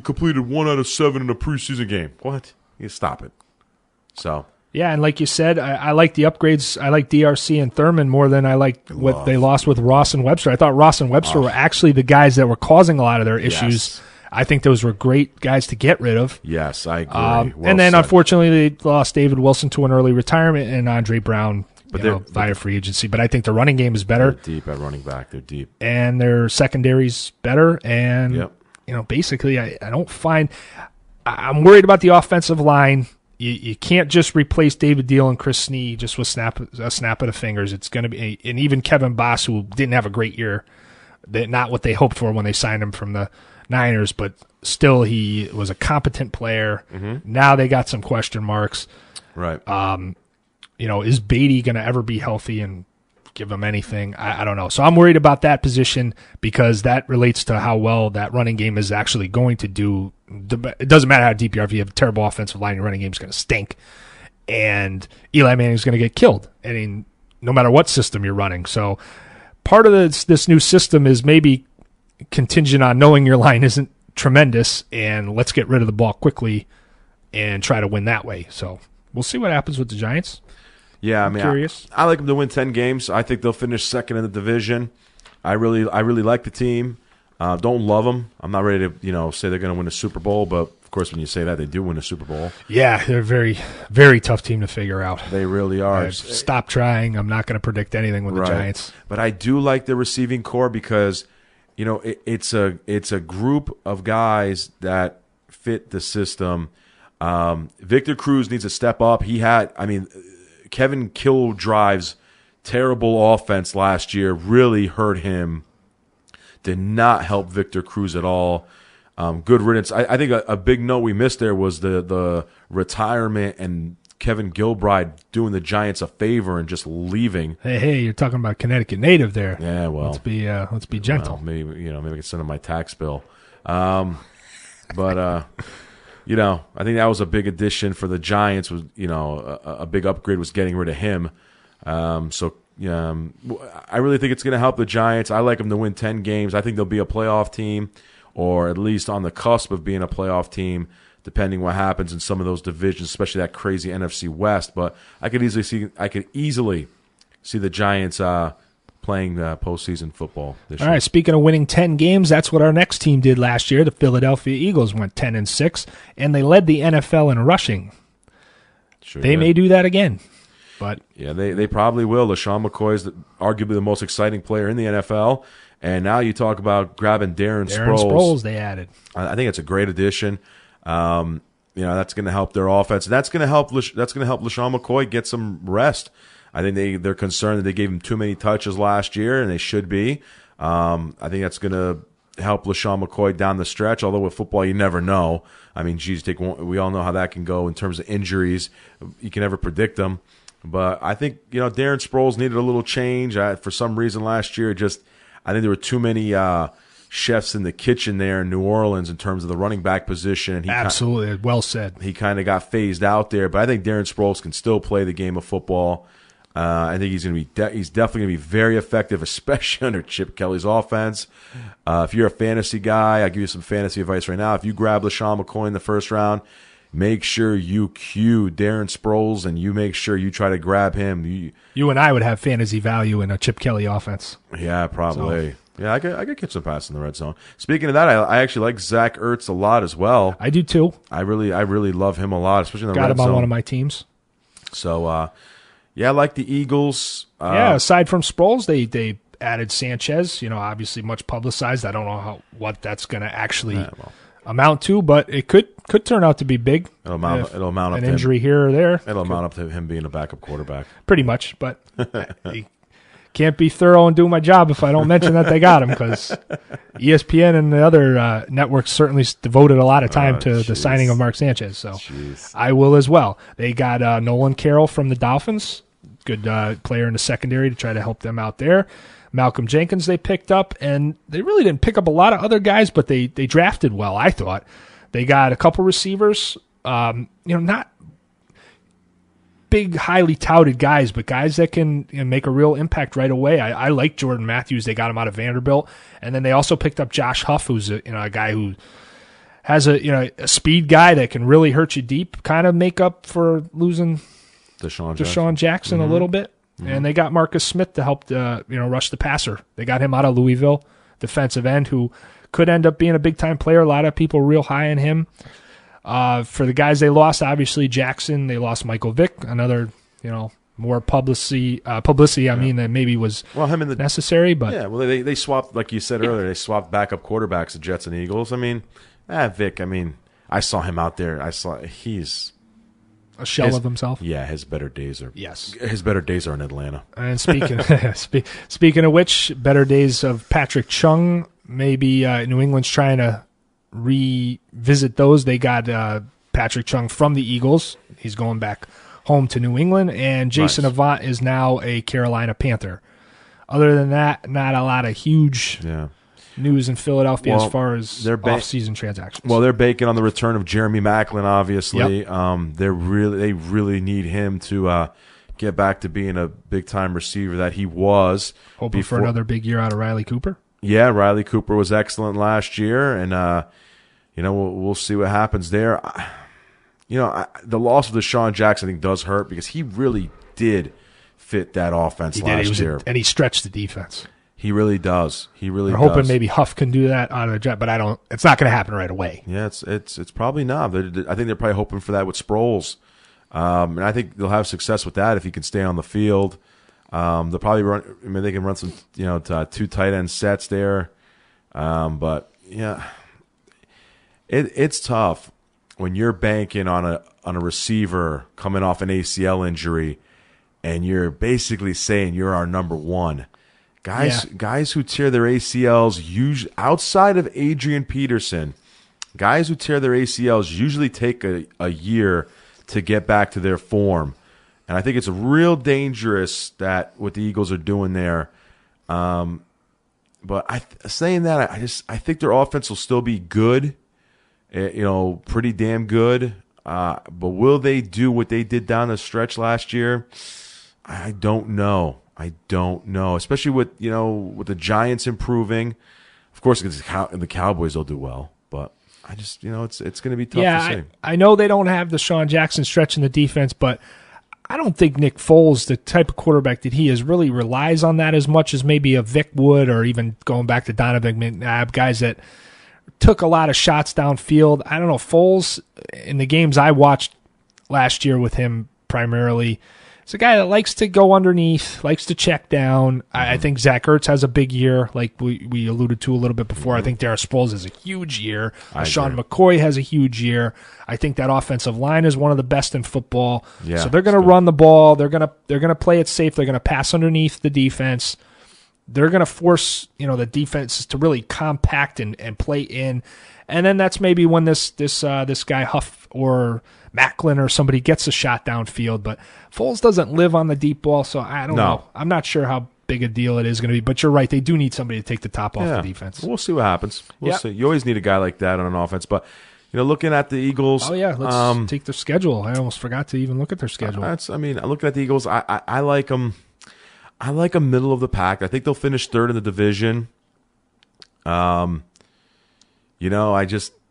completed 1 out of 7 in a preseason game. What? You stop it. So... Yeah, and like you said, I like the upgrades. I like DRC and Thurman more than I like what they lost with Ross and Webster. I thought Ross and Webster were actually the guys that were causing a lot of their issues. Yes. I think those were great guys to get rid of. Yes, I agree. And then, unfortunately, they lost David Wilson to an early retirement and Andre Brown via free agency. But I think the running game is better. They're deep at running back. They're deep. And their secondary's better. And, basically, I don't find – I'm worried about the offensive line. You can't just replace David Deal and Chris Snee just with a snap of the fingers. It's going to be and even Kevin Boss, who didn't have a great year, not what they hoped for when they signed him from the Niners, but still he was a competent player. Mm-hmm. Now they got some question marks. Right. Is Beatty going to ever be healthy and give him anything? I don't know. So I'm worried about that position because that relates to how well that running game is actually going to do. It doesn't matter how deep you are. If you have a terrible offensive line, your running game is going to stink. And Eli Manning's going to get killed. I mean, no matter what system you're running. So part of this new system is maybe contingent on knowing your line isn't tremendous and let's get rid of the ball quickly and try to win that way. So we'll see what happens with the Giants. Yeah, I'm curious. I like them to win 10 games. I think they'll finish second in the division. I really like the team. Don't love them. I'm not ready to say they're going to win a Super Bowl, but of course when you say that, they do win a Super Bowl. Yeah, they're a very, very tough team to figure out. They really are. Stop trying. I'm not going to predict anything with the Giants. But I do like the receiving core because it's a group of guys that fit the system. Victor Cruz needs to step up. Kevin Killdrive's terrible offense last year really hurt him. Did not help Victor Cruz at all. Good riddance. I think a big note we missed there was the retirement and Kevin Gilbride doing the Giants a favor and just leaving. Hey, you're talking about Connecticut native there. Yeah, well, let's be gentle. Well, maybe I can send him my tax bill. But I think that was a big addition for the Giants. Was a big upgrade was getting rid of him. I really think it's going to help the Giants. I like them to win 10 games. I think they'll be a playoff team, or at least on the cusp of being a playoff team, depending what happens in some of those divisions, especially that crazy NFC West. But I could easily see the Giants playing postseason football this year. All right, speaking of winning 10 games, that's what our next team did last year. The Philadelphia Eagles went 10-6, and they led the NFL in rushing. Sure they may do that again. But yeah, they probably will. LaShawn McCoy is arguably the most exciting player in the NFL. And now you talk about grabbing Darren Sproles. They added. I think it's a great addition. That's going to help their offense. That's going to help LaShawn McCoy get some rest. I think they're concerned that they gave him too many touches last year, and they should be. I think that's going to help LaShawn McCoy down the stretch, although with football you never know. I mean, we all know how that can go in terms of injuries. You can never predict them. But I think, Darren Sproles needed a little change. For some reason last year, I think there were too many chefs in the kitchen there in New Orleans in terms of the running back position. Absolutely. Well said. He kind of got phased out there. But I think Darren Sproles can still play the game of football. I think he's definitely going to be very effective, especially under Chip Kelly's offense. If you're a fantasy guy, I'll give you some fantasy advice right now. If you grab LaShawn McCoy in the first round, make sure you cue Darren Sproles and you make sure you try to grab him. You and I would have fantasy value in a Chip Kelly offense. Yeah, probably. So. Yeah, I could get some passes in the red zone. Speaking of that, I actually like Zach Ertz a lot as well. I do too. I really love him a lot, especially in the red zone. Got him on one of my teams. So, I like the Eagles. Aside from Sproles, they added Sanchez. Obviously much publicized. I don't know what that's going to actually amount to, but it could turn out to be big. It'll amount up an to injury here or there. It'll amount up to him being a backup quarterback. Pretty much, but he can't be thorough and do my job if I don't mention that they got him, because ESPN and the other networks certainly devoted a lot of time to the signing of Mark Sanchez. So I will as well. They got Nolan Carroll from the Dolphins, good player in the secondary to try to help them out there. Malcolm Jenkins they picked up, and they really didn't pick up a lot of other guys, but they drafted well, I thought. They got a couple receivers, not big, highly touted guys, but guys that can make a real impact right away. I like Jordan Matthews. They got him out of Vanderbilt. And then they also picked up Josh Huff, who's a guy who has a speed guy that can really hurt you deep, kind of make up for losing Deshaun Jackson a little bit. Mm-hmm. And they got Marcus Smith to help rush the passer. They got him out of Louisville, defensive end, who could end up being a big-time player. A lot of people real high on him. For the guys they lost, obviously Jackson, they lost Michael Vick, another, more publicity. That maybe was necessary. But they swapped, like you said earlier, they swapped backup quarterbacks, the Jets and Eagles. Vick. I saw him out there. He's a shell of himself. Yeah, his better days are. Yes, his better days are in Atlanta. And speaking of which, better days of Patrick Chung. Maybe New England's trying to revisit those. They got Patrick Chung from the Eagles. He's going back home to New England, and Jason Avant is now a Carolina Panther. Other than that, not a lot of huge news in Philadelphia as far as off-season transactions. Well, they're banking on the return of Jeremy Maclin, obviously. Yep. They really need him to get back to being a big-time receiver that he was. Hoping for another big year out of Riley Cooper. Yeah, Riley Cooper was excellent last year, and we'll see what happens there. The loss of Deshaun Jackson, I think, does hurt because he really did fit that offense last year, and he stretched the defense. He really does. We're hoping maybe Huff can do that on a jet, but it's not going to happen right away. Yeah, it's probably not. I think they're probably hoping for that with Sproles, and I think they'll have success with that if he can stay on the field. They'll probably run. They can run some, two tight end sets there, but yeah, it's tough when you're banking on a receiver coming off an ACL injury, and you're basically saying you're our number one. Guys who tear their ACLs, usually outside of Adrian Peterson, guys who tear their ACLs usually take a year to get back to their form. And I think it's real dangerous that what the Eagles are doing there. But saying that, I think their offense will still be good, pretty damn good. But will they do what they did down the stretch last year? I don't know. Especially with the Giants improving. Of course, against the Cowboys, they'll do well. But I just, it's going to be tough to say. I know they don't have Deshaun Jackson stretching the defense, but I don't think Nick Foles, the type of quarterback that he is, really relies on that as much as maybe a Vic would, or even going back to Donovan McNabb, guys that took a lot of shots downfield. I don't know. Foles, in the games I watched last year with him primarily, it's a guy that likes to go underneath, likes to check down. I think Zach Ertz has a big year, like we alluded to a little bit before. I think Darren Sproles has a huge year. Sean McCoy has a huge year. I think that offensive line is one of the best in football. Yeah, so they're going to run the ball. They're going to play it safe. They're going to pass underneath the defense. They're going to force the defenses to really compact and play in. And then that's maybe when this guy Huff or Maclin or somebody gets a shot downfield. But Foles doesn't live on the deep ball, so I don't know. I'm not sure how big a deal it is going to be. But you're right. They do need somebody to take the top off the defense. We'll see what happens. We'll see. You always need a guy like that on an offense. But looking at the Eagles. Oh yeah, let's take their schedule. I almost forgot to even look at their schedule. Looking at the Eagles, I like them. I like them middle of the pack. I think they'll finish third in the division. I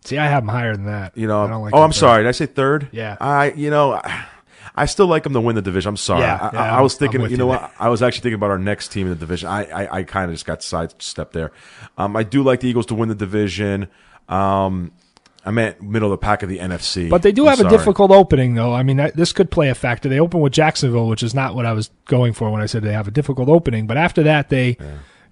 have them higher than that. I don't like. Oh, I'm sorry. Did I say third? Yeah. I still like them to win the division. I'm sorry. I was thinking. What? I was actually thinking about our next team in the division. I kind of just got sidestepped there. I do like the Eagles to win the division. I meant middle of the pack of the NFC. But they do have a difficult opening, though. This could play a factor. They open with Jacksonville, which is not what I was going for when I said they have a difficult opening. But after that, they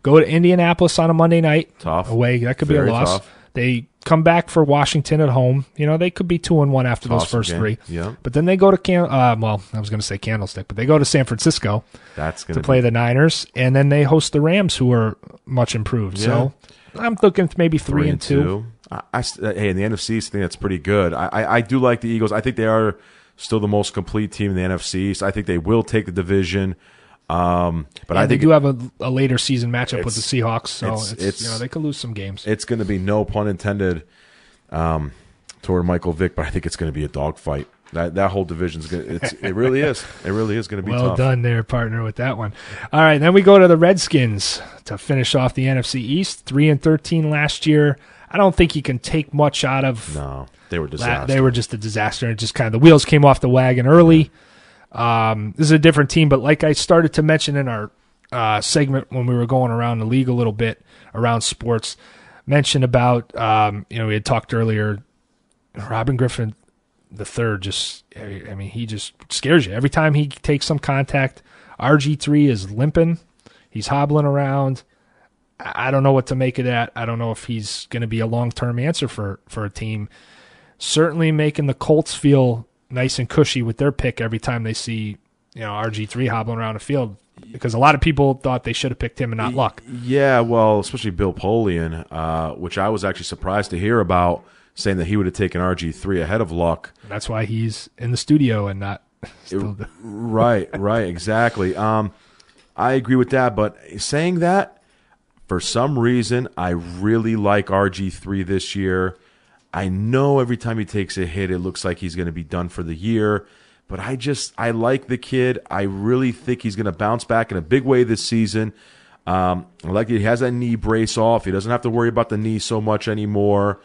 Go to Indianapolis on a Monday night. Tough. Away. That could be a loss. Tough. They come back for Washington at home. They could be 2-1 after those first three. Yeah. But then they go to I was going to say Candlestick, but they go to San Francisco to play the Niners, and then they host the Rams, who are much improved. Yeah. So I'm looking at maybe 3-2. Hey, in the NFC, I think that's pretty good. I do like the Eagles. I think they are still the most complete team in the NFC. So I think they will take the division. But I think they do have a later season matchup with the Seahawks, so it's they could lose some games. It's going to be, no pun intended, toward Michael Vick, but I think it's going to be a dogfight. That whole division's going. It really is. It really is going to be tough. Well done there, partner, with that one. All right, then we go to the Redskins to finish off the NFC East. 3-13 last year. I don't think you can take much out of. No, they were disaster. They were just a disaster. It just kind of the wheels came off the wagon early. Yeah. This is a different team, but like I started to mention in our segment when we were going around the league a little bit around sports, mentioned about we had talked earlier. Robin Griffin III he just scares you every time he takes some contact. RG3 is limping, he's hobbling around. I don't know what to make of that. I don't know if he's going to be a long-term answer for a team. Certainly making the Colts feel nice and cushy with their pick every time they see RG3 hobbling around the field, because a lot of people thought they should have picked him and not Luck. Yeah, well, especially Bill Polian, which I was actually surprised to hear about, saying that he would have taken RG3 ahead of Luck. That's why he's in the studio and not still. Right, exactly. I agree with that, but saying that, for some reason, I really like RG3 this year. I know every time he takes a hit, it looks like he's going to be done for the year. But I like the kid. I really think he's going to bounce back in a big way this season. I like that he has that knee brace off. He doesn't have to worry about the knee so much anymore.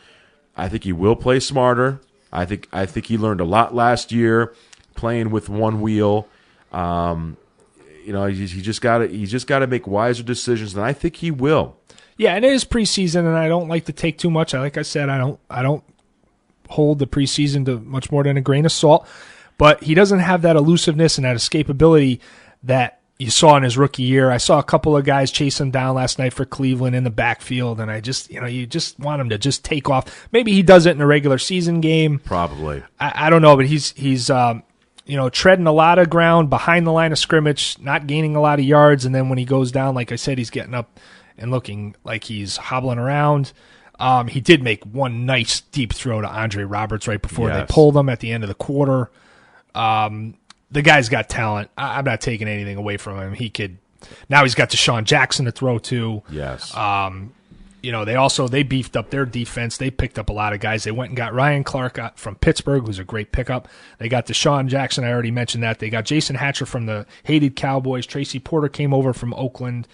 I think he will play smarter. I think he learned a lot last year playing with one wheel. He just got to make wiser decisions, and I think he will. Yeah, and it is preseason, and I don't like to take too much. Like I said, I don't hold the preseason to much more than a grain of salt. But he doesn't have that elusiveness and that escapability that you saw in his rookie year. I saw a couple of guys chase him down last night for Cleveland in the backfield, and I just, you just want him to just take off. Maybe he does it in a regular season game. Probably. I don't know, but he's treading a lot of ground behind the line of scrimmage, not gaining a lot of yards, and then when he goes down, like I said, he's getting up and looking like he's hobbling around. He did make one nice deep throw to Andre Roberts right before they pulled him at the end of the quarter. The guy's got talent. I'm not taking anything away from him. Now he's got Deshaun Jackson to throw to. Yes. They beefed up their defense. They picked up a lot of guys. They went and got Ryan Clark from Pittsburgh, who's a great pickup. They got Deshaun Jackson. I already mentioned that. They got Jason Hatcher from the hated Cowboys. Tracy Porter came over from Oakland.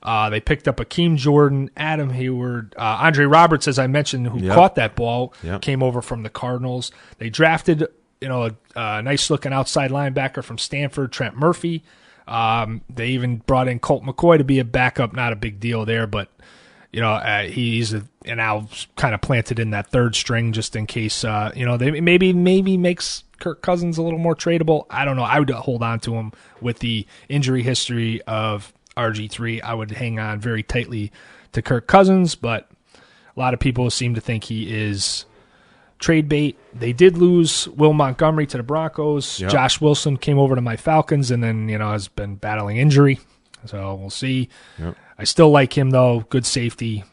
They picked up Akeem Jordan, Adam Hayward, Andre Roberts, as I mentioned, who caught that ball, came over from the Cardinals. They drafted a nice-looking outside linebacker from Stanford, Trent Murphy. They even brought in Colt McCoy to be a backup. Not a big deal there, but he's now kind of planted in that third string just in case. They maybe makes Kirk Cousins a little more tradable. I don't know. I would hold on to him with the injury history of RG3. I would hang on very tightly to Kirk Cousins, but a lot of people seem to think he is trade bait. They did lose Will Montgomery to the Broncos. Yep. Josh Wilson came over to my Falcons and then, has been battling injury. So we'll see. Yep. I still like him, though. Good safety.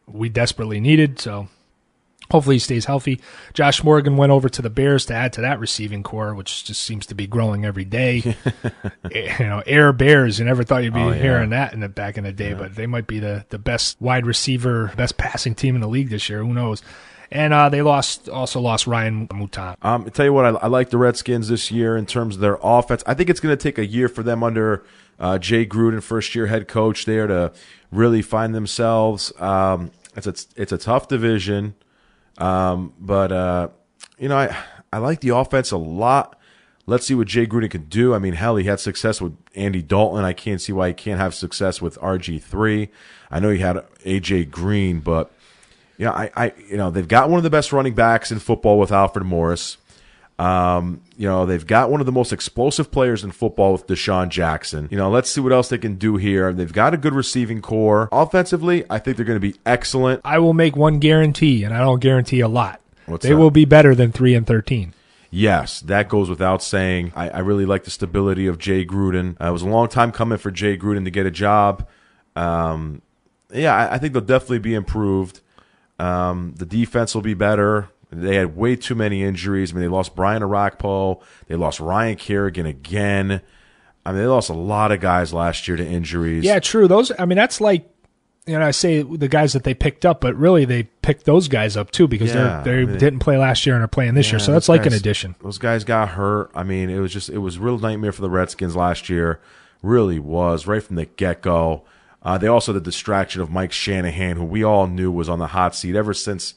We desperately needed, so hopefully he stays healthy. Josh Morgan went over to the Bears to add to that receiving core, which just seems to be growing every day. Air Bears, you never thought you'd be hearing that back in the day, but they might be the best wide receiver, best passing team in the league this year. Who knows? And they also lost Ryan Mouton. I tell you what, I like the Redskins this year in terms of their offense. I think it's going to take a year for them under Jay Gruden, first-year head coach there, to really find themselves. It's a tough division, but I like the offense a lot. Let's see what Jay Gruden can do. I mean, hell, he had success with Andy Dalton. I can't see why he can't have success with RG3. I know he had A.J. Green, but they've got one of the best running backs in football with Alfred Morris. They've got one of the most explosive players in football with Deshaun Jackson. Let's see what else they can do here. They've got a good receiving core. Offensively, I think they're going to be excellent. I will make one guarantee, and I don't guarantee a lot. What's they that? will be better than 3-13. Yes, that goes without saying. I really like the stability of Jay Gruden. It was a long time coming for Jay Gruden to get a job. I think they'll definitely be improved. The defense will be better. They had way too many injuries. They lost Brian Arakpo. They lost Ryan Kerrigan again. They lost a lot of guys last year to injuries. Yeah, true. That's like, I say the guys that they picked up, but really they picked those guys up too because they didn't play last year and are playing this year. So that's like an addition. Those guys got hurt. It was a real nightmare for the Redskins last year. Really was, right from the get-go. They also had the distraction of Mike Shanahan, who we all knew was on the hot seat ever since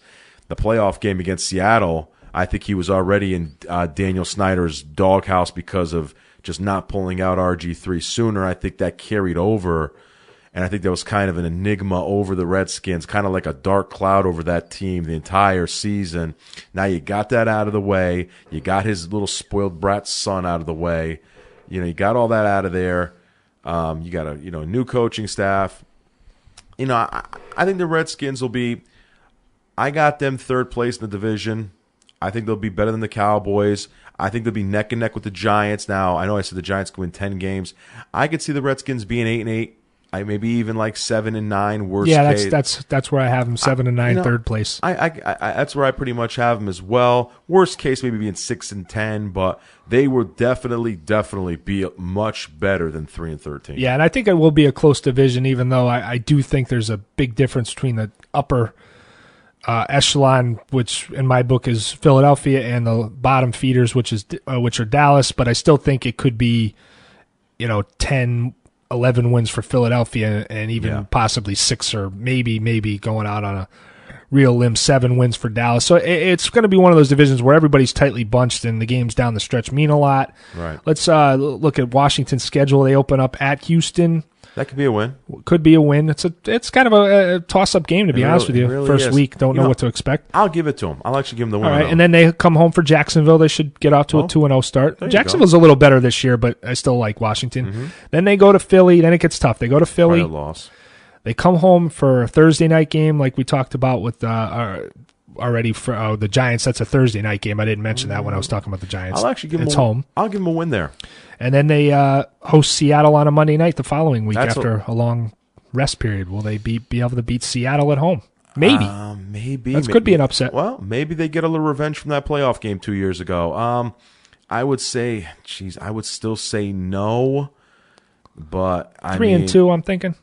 the playoff game against Seattle. I think he was already in Daniel Snyder's doghouse because of just not pulling out RG3 sooner. I think that carried over, and I think that was kind of an enigma over the Redskins, kind of like a dark cloud over that team the entire season. Now you got that out of the way. You got his little spoiled brat son out of the way. You got all that out of there. You got a new coaching staff. I think the Redskins will be. I got them third place in the division. I think they'll be better than the Cowboys. I think they'll be neck and neck with the Giants. Now, I know I said the Giants can win 10 games. I could see the Redskins being 8-8. Maybe even like 7-9. Worst case. Yeah, that's where I have them 7-9, third place. I that's where I pretty much have them as well. Worst case, maybe being 6-10, but they will definitely be much better than 3-13. Yeah, and I think it will be a close division, even though I do think there's a big difference between the upper echelon, which in my book is Philadelphia, and the bottom feeders, which are Dallas. But I still think it could be, 10, 11 wins for Philadelphia, and even possibly 6 or maybe going out on a real limb 7 wins for Dallas. So it's going to be one of those divisions where everybody's tightly bunched, and the games down the stretch mean a lot. Right. Let's look at Washington's schedule. They open up at Houston. That could be a win. Could be a win. It's kind of a toss-up game, to be honest with you. Really First is. week, don't know what to expect. I'll give it to them. I'll actually give them the win. All right, and then they come home for Jacksonville. They should get off to a 2-0 start. Jacksonville's a little better this year, but I still like Washington. Mm-hmm. Then they go to Philly. Then it gets tough. They go to Philly. Probably a loss. They come home for a Thursday night game, like we talked about with already for the Giants. That's a Thursday night game. I didn't mention that when I was talking about the Giants. I'll actually give them home. I'll give them a win there. And then they host Seattle on a Monday night the following week after a long rest period. Will they be able to beat Seattle at home? Maybe. Maybe. That could be an upset. Well, maybe they get a little revenge from that playoff game 2 years ago. I would say, I would still say no. But 3-2, I'm thinking.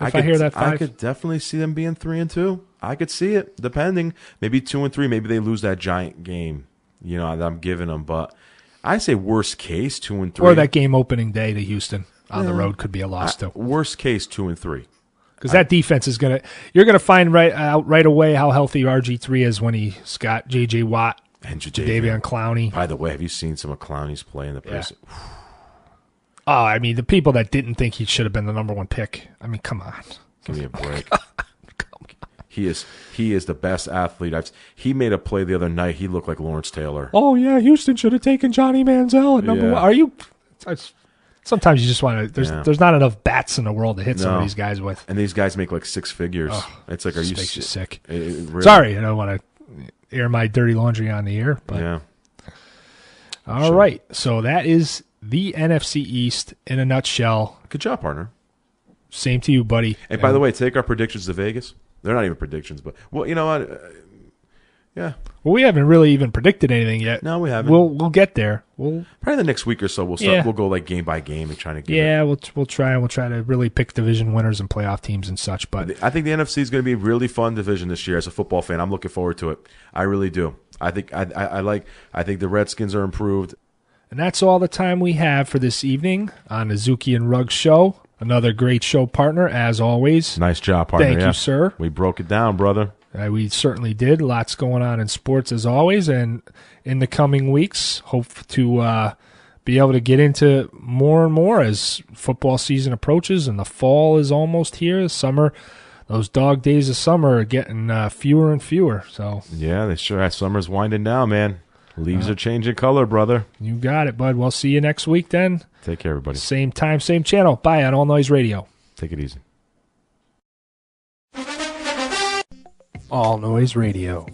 I hear that 5. I could definitely see them being 3-2. I could see it, depending. Maybe 2-3. Maybe they lose that Giant game. That I'm giving them, but I say worst case 2-3. Or that game opening day to Houston on the road could be a loss too. Worst case 2-3. Because that defense is you're gonna find right away how healthy RG3 is when he's got J.J. Watt and Jadeveon Clowney. By the way, have you seen some of Clowney's play in the press? Yeah. Oh, the people that didn't think he should have been the number 1 pick. Come on, give me a break. He is the best athlete. He made a play the other night. He looked like Lawrence Taylor. Oh yeah, Houston should have taken Johnny Manziel at number 1. Are you? Sometimes you just want to. There's not enough bats in the world to hit some of these guys with. And these guys make like 6 figures. It's like, are you makes you sick? Really? Sorry, I don't want to air my dirty laundry on the air. But yeah. All right, so that is the NFC East in a nutshell. Good job, partner. Same to you, buddy. And by the way, take our predictions to Vegas. They're not even predictions, but you know what? Yeah. Well, we haven't really even predicted anything yet. No, we haven't. We'll get there. Probably the next week or so we'll start. Yeah. We'll go like game by game and try to get we'll try to really pick division winners and playoff teams and such. But I think the NFC is going to be a really fun division this year. As a football fan, I'm looking forward to it. I really do. I think I think the Redskins are improved. And that's all the time we have for this evening on the Zuki and Ruggs Show. Another great show partner, as always. Nice job, partner. Thank you, sir. We broke it down, brother. We certainly did. Lots going on in sports, as always. And in the coming weeks, hope to be able to get into more and more as football season approaches and the fall is almost here. The summer, those dog days of summer are getting fewer and fewer. So yeah, they sure are. Summer's winding down, man. Leaves are changing color, brother. You got it, bud. We'll see you next week then. Take care, everybody. Same time, same channel. Bye on All Noise Radio. Take it easy. All Noise Radio,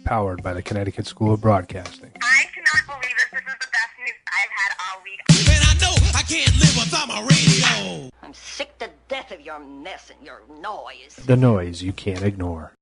powered by the Connecticut School of Broadcasting. I cannot believe it. This is the best news I've had all week. And I know I can't live without my radio. I'm sick to death of your mess and your noise. The noise you can't ignore.